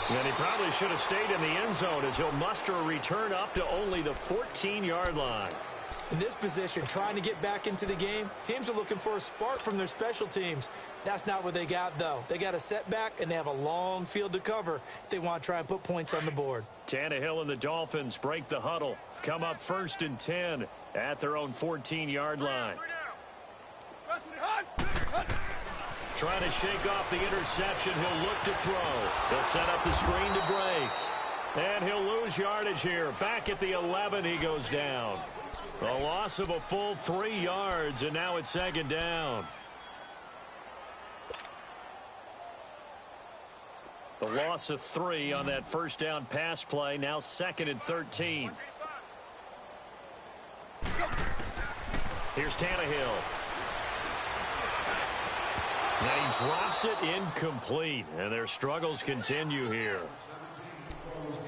And he probably should have stayed in the end zone as he'll muster a return up to only the 14-yard line. In this position, trying to get back into the game, teams are looking for a spark from their special teams. That's not what they got, though. They got a setback, and they have a long field to cover if they want to try and put points on the board. Tannehill and the Dolphins break the huddle. Come up 1st and 10 at their own 14-yard line. Trying to shake off the interception. He'll look to throw. He'll set up the screen to Drake. And he'll lose yardage here. Back at the 11, he goes down. A loss of a full 3 yards, and now it's 2nd down. The loss of 3 on that first down pass play. Now 2nd and 13. Here's Tannehill. Now he drops it incomplete, and their struggles continue here.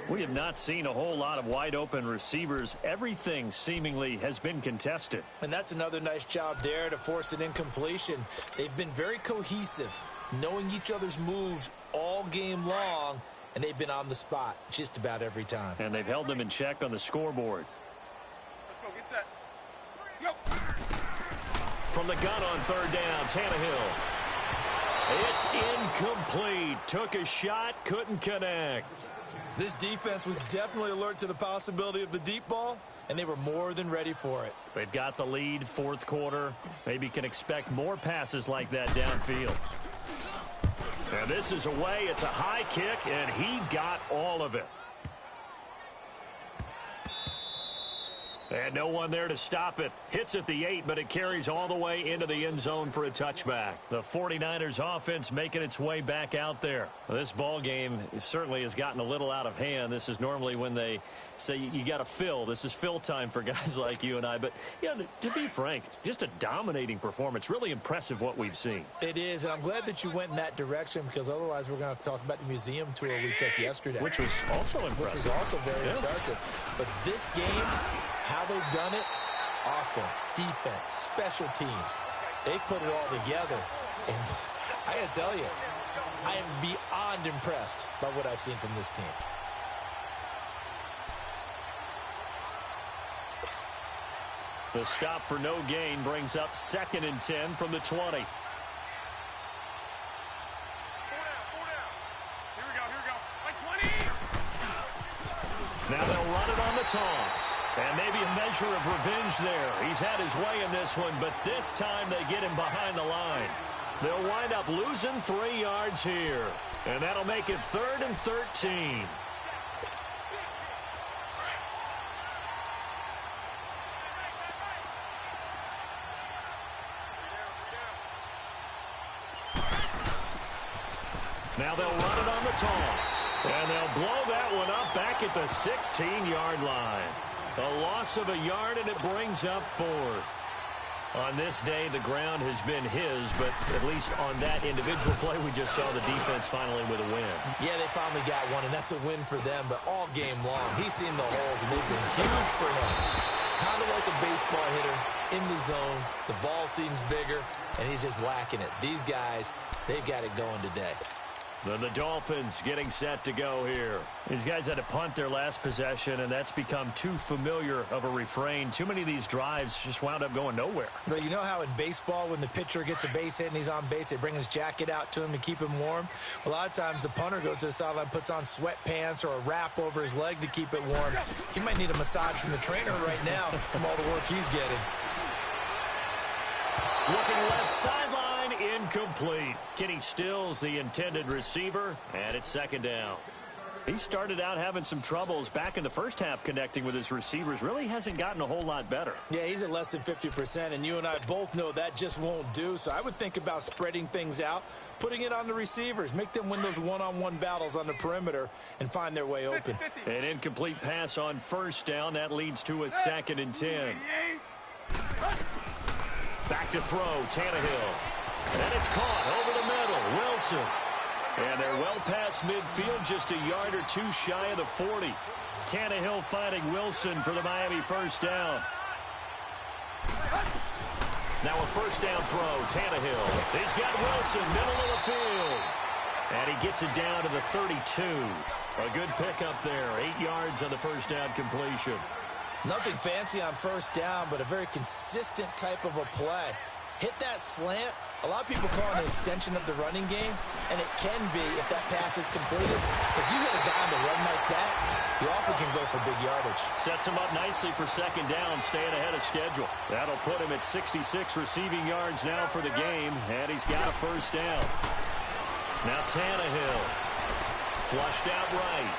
We have not seen a whole lot of wide-open receivers. Everything seemingly has been contested. And that's another nice job there to force an incompletion. They've been very cohesive, knowing each other's moves all game long, and they've been on the spot just about every time. And they've held them in check on the scoreboard. Let's go. Get set. Go. From the gun on 3rd down, Tannehill. It's incomplete. Took a shot, couldn't connect. This defense was definitely alert to the possibility of the deep ball, and they were more than ready for it. They've got the lead, 4th quarter. Maybe can expect more passes like that downfield. And this is away. It's a high kick, and he got all of it. And no one there to stop it. Hits at the 8, but it carries all the way into the end zone for a touchback. The 49ers offense making its way back out there. Well, this ball game certainly has gotten a little out of hand. This is normally when they say you got to fill. This is fill time for guys like you and I. But, yeah, to be frank, just a dominating performance. Really impressive what we've seen. It is, and I'm glad that you went in that direction because otherwise we're going to have to talk about the museum tour we took yesterday. Which was also impressive. Which was also very impressive. But this game, how they've done it, offense, defense, special teams, they've put it all together. And I got to tell you, I am beyond impressed by what I've seen from this team. The stop for no gain brings up 2nd and 10 from the 20. 4 down. Here we go. By 20. Now they'll run it on the toss. And maybe a measure of revenge there. He's had his way in this one, but this time they get him behind the line. They'll wind up losing 3 yards here. And that'll make it 3rd and 13. Now they'll run it on the toss. And they'll blow that one up back at the 16-yard line. A loss of a yard, and it brings up 4th. On this day, the ground has been his, but at least on that individual play, we just saw the defense finally with a win. Yeah, they finally got one, and that's a win for them, but all game long, he's seen the holes, and they've been huge for him. Kind of like a baseball hitter in the zone. The ball seems bigger, and he's just whacking it. These guys, they've got it going today. Then the Dolphins getting set to go here. These guys had to punt their last possession, and that's become too familiar of a refrain. Too many of these drives just wound up going nowhere. But you know how in baseball, when the pitcher gets a base hit and he's on base, they bring his jacket out to him to keep him warm? A lot of times the punter goes to the sideline, puts on sweatpants or a wrap over his leg to keep it warm. He might need a massage from the trainer right now from all the work he's getting. Looking left sideline, incomplete. Kenny Stills, the intended receiver, and it's 2nd down. He started out having some troubles back in the first half connecting with his receivers. Really hasn't gotten a whole lot better. Yeah, he's at less than 50%, and you and I both know that just won't do. So I would think about spreading things out, putting it on the receivers, make them win those one-on-one battles on the perimeter and find their way open. An incomplete pass on 1st down. That leads to a 2nd and 10. Back to throw, Tannehill. And it's caught over the middle, Wilson. And they're well past midfield, just a yard or 2 shy of the 40. Tannehill finding Wilson for the Miami 1st down. Now a 1st down throw, Tannehill. He's got Wilson, middle of the field. And he gets it down to the 32. A good pickup there, 8 yards on the 1st down completion. Nothing fancy on 1st down, but a very consistent type of a play. Hit that slant. A lot of people call it an extension of the running game, and it can be if that pass is completed. Because you hit a guy on the run like that, he often can go for big yardage. Sets him up nicely for 2nd down, staying ahead of schedule. That'll put him at 66 receiving yards now for the game, and he's got a 1st down. Now Tannehill, flushed out right.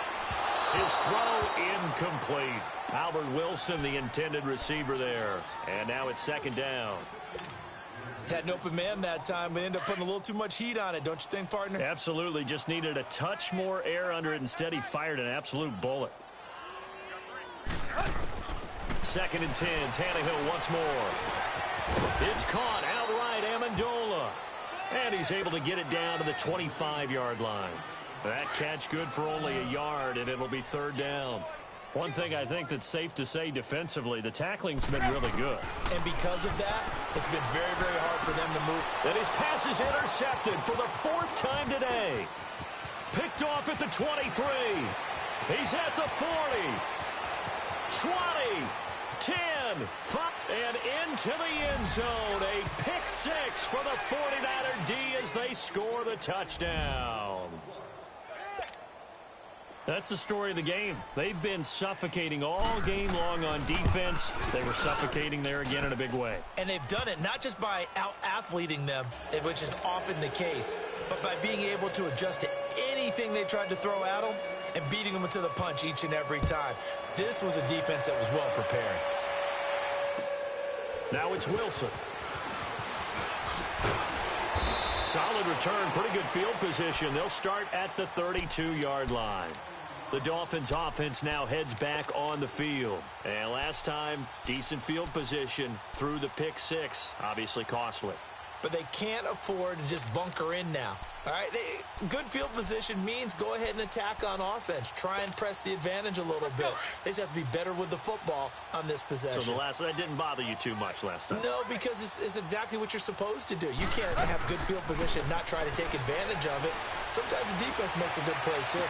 His throw incomplete. Albert Wilson, the intended receiver there. And now it's 2nd down. Had an open man that time, but ended up putting a little too much heat on it, don't you think, partner? Absolutely. Just needed a touch more air under it. Instead, he fired an absolute bullet. 2nd and 10. Tannehill once more. It's caught outright, Amendola. And he's able to get it down to the 25-yard line. That catch good for only a yard, and it'll be 3rd down. One thing I think that's safe to say defensively, the tackling's been really good. And because of that, it's been very, very hard for them to move. And his pass is intercepted for the 4th time today. Picked off at the 23. He's at the 40. 20. 10. 5. And into the end zone. A pick 6 for the 49er D as they score the touchdown. That's the story of the game. They've been suffocating all game long on defense. They were suffocating there again in a big way. And they've done it not just by out-athleting them, which is often the case, but by being able to adjust to anything they tried to throw at them and beating them to the punch each and every time. This was a defense that was well prepared. Now it's Wilson. Solid return, pretty good field position. They'll start at the 32-yard line. The Dolphins offense now heads back on the field. And last time, decent field position through the pick 6. Obviously costly. But they can't afford to just bunker in now. All right, good field position means go ahead and attack on offense. Try and press the advantage a little bit. They just have to be better with the football on this possession. So that didn't bother you too much last time? No, because it's exactly what you're supposed to do. You can't have good field position and not try to take advantage of it. Sometimes the defense makes a good play, too.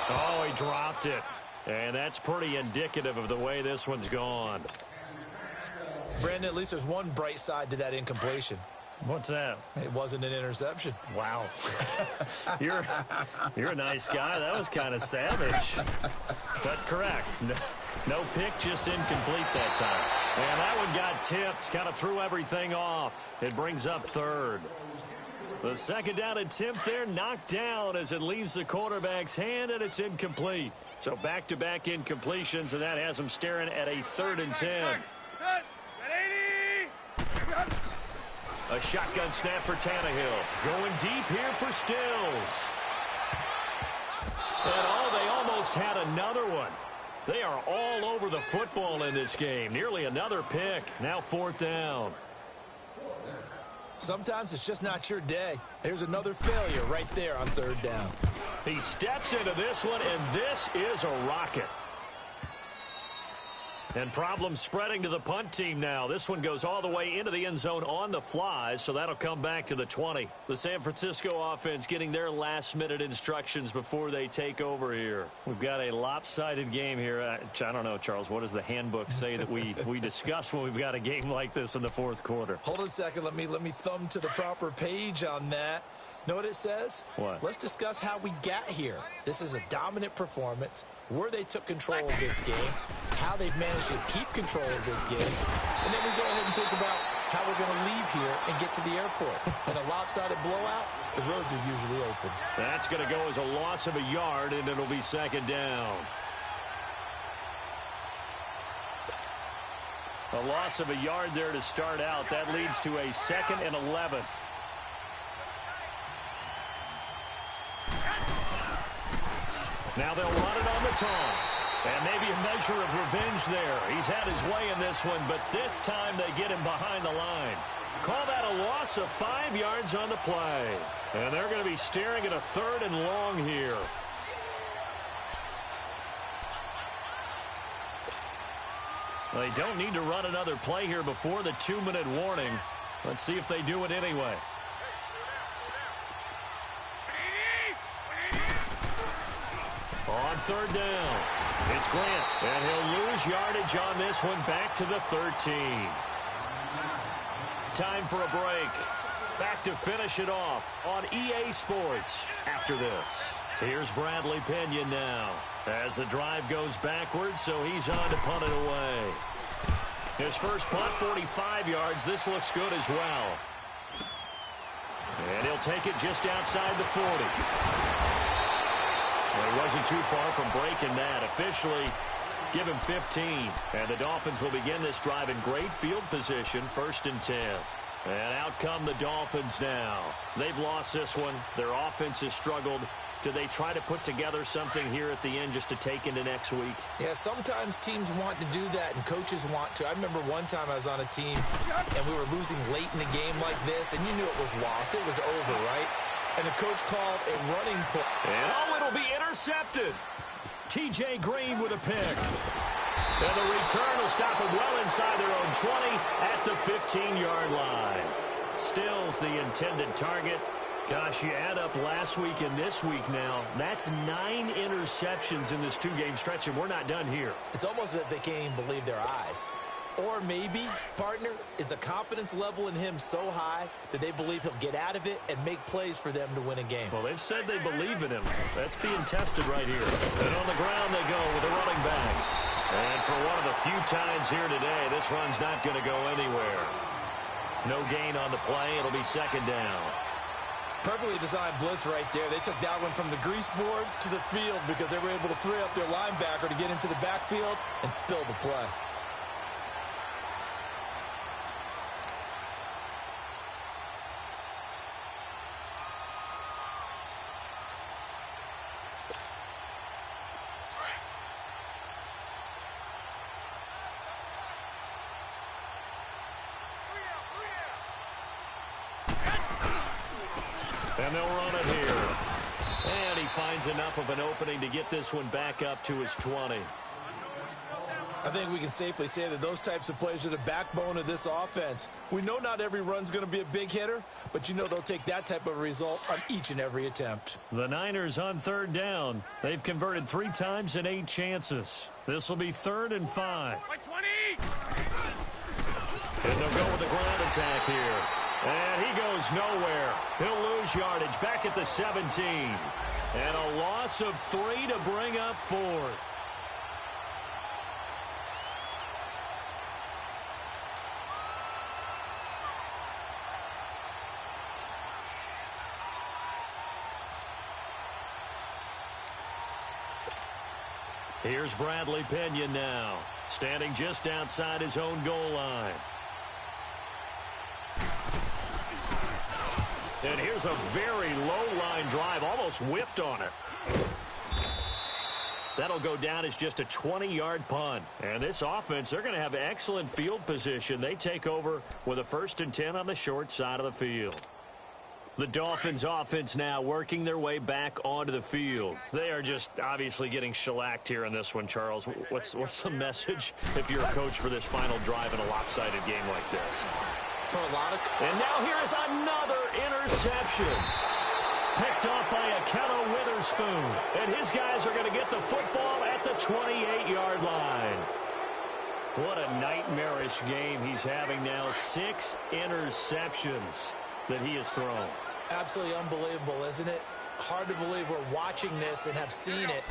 Oh, he dropped it. And that's pretty indicative of the way this one's gone. Brandon, at least there's one bright side to that incompletion. What's that? It wasn't an interception. Wow. You're a nice guy. That was kind of savage. That's correct. No pick, just incomplete that time. And that one got tipped, kind of threw everything off. It brings up third. The second down attempt there knocked down as it leaves the quarterback's hand, and it's incomplete. So back-to-back incompletions, and that has them staring at a 3rd and 10. A shotgun snap for Tannehill. Going deep here for Stills. And they almost had another one. They are all over the football in this game. Nearly another pick. Now 4th down. Sometimes it's just not your day. Here's another failure right there on 3rd down. He steps into this one, and this is a rocket. And problems spreading to the punt team now. This one goes all the way into the end zone on the fly, so that'll come back to the 20. The San Francisco offense getting their last-minute instructions before they take over here. We've got a lopsided game here. I don't know, Charles, what does the handbook say that we discuss when we've got a game like this in the 4th quarter? Hold on a second. Let me thumb to the proper page on that. Know what it says? What? Let's discuss how we got here. This is a dominant performance, where they took control of this game, how they've managed to keep control of this game, and then we go ahead and think about how we're going to leave here and get to the airport. In a lopsided blowout, the roads are usually open. That's going to go as a loss of a yard, and it'll be 2nd down. A loss of a yard there to start out. That leads to a 2nd and 11. Now they'll run it on the toss. And maybe a measure of revenge there. He's had his way in this one, but this time they get him behind the line. Call that a loss of 5 yards on the play. And they're going to be staring at a 3rd and long here. They don't need to run another play here before the 2-minute warning. Let's see if they do it anyway. On 3rd down, it's Grant, and he'll lose yardage on this one back to the 13. Time for a break. Back to finish it off on EA Sports after this. Here's Bradley Pinion now as the drive goes backwards, so he's on to punt it away. His first punt, 45 yards. This looks good as well. And he'll take it just outside the 40. Well, he wasn't too far from breaking that. Officially, give him 15. And the Dolphins will begin this drive in great field position, 1st and 10. And out come the Dolphins now. They've lost this one. Their offense has struggled. Do they try to put together something here at the end just to take into next week? Yeah, sometimes teams want to do that and coaches want to. I remember one time I was on a team and we were losing late in the game like this, and you knew it was lost. It was over, right? And the coach called a running play. And it'll be intercepted. T.J. Green with a pick. And the return will stop them well inside their own 20 at the 15-yard line. Stills the intended target. Gosh, you add up last week and this week now. That's 9 interceptions in this 2-game stretch, and we're not done here. It's almost as if they can't even believe their eyes. Or maybe, partner, is the confidence level in him so high that they believe he'll get out of it and make plays for them to win a game. Well, they've said they believe in him. That's being tested right here. And on the ground they go with a running back. And for one of the few times here today, this run's not going to go anywhere. No gain on the play. It'll be 2nd down. Perfectly designed blitz right there. They took that one from the grease board to the field because they were able to free up their linebacker to get into the backfield and spill the play. And they'll run it here. And he finds enough of an opening to get this one back up to his 20. I think we can safely say that those types of plays are the backbone of this offense. We know not every run's going to be a big hitter, but you know they'll take that type of result on each and every attempt. The Niners on 3rd down. They've converted 3 times in 8 chances. This will be 3rd and 5. By 20! And they'll go with the ground attack here. And he goes nowhere. He'll lose yardage back at the 17. And a loss of 3 to bring up 4th. Here's Bradley Pinion now, standing just outside his own goal line. And here's a very low-line drive, almost whiffed on it. That'll go down as just a 20-yard punt. And this offense, they're going to have excellent field position. They take over with a 1st and 10 on the short side of the field. The Dolphins offense now working their way back onto the field. They are just obviously getting shellacked here in this one, Charles. What's the message if you're a coach for this final drive in a lopsided game like this? For a lot of... And now here is another interception. Picked off by Akello Witherspoon. And his guys are going to get the football at the 28-yard line. What a nightmarish game he's having now. 6 interceptions that he has thrown. Absolutely unbelievable, isn't it? Hard to believe we're watching this and have seen it,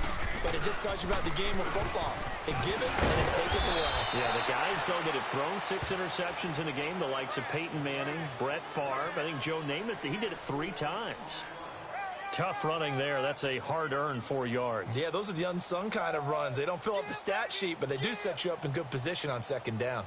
but it just tells you about the game of football. They give it and then take it away. Yeah, the guys, though, that have thrown 6 interceptions in a game, the likes of Peyton Manning, Brett Favre, I think Joe Namath, he did it 3 times. Tough running there. That's a hard-earned 4 yards. Yeah, those are the unsung kind of runs. They don't fill up the stat sheet, but they do set you up in good position on 2nd down.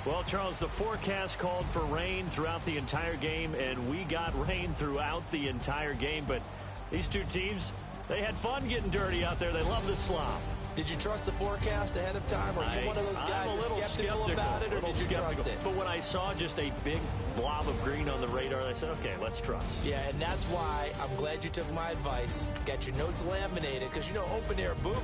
Well, Charles, the forecast called for rain throughout the entire game, and we got rain throughout the entire game. But these two teams, they had fun getting dirty out there. They love the slop. Did you trust the forecast ahead of time? Or are you one of those guys I'm a little skeptical about it, or did you trust it? But when I saw just a big blob of green on the radar, I said, okay, let's trust. Yeah, and that's why I'm glad you took my advice. Got your notes laminated, because, you know, open-air booth,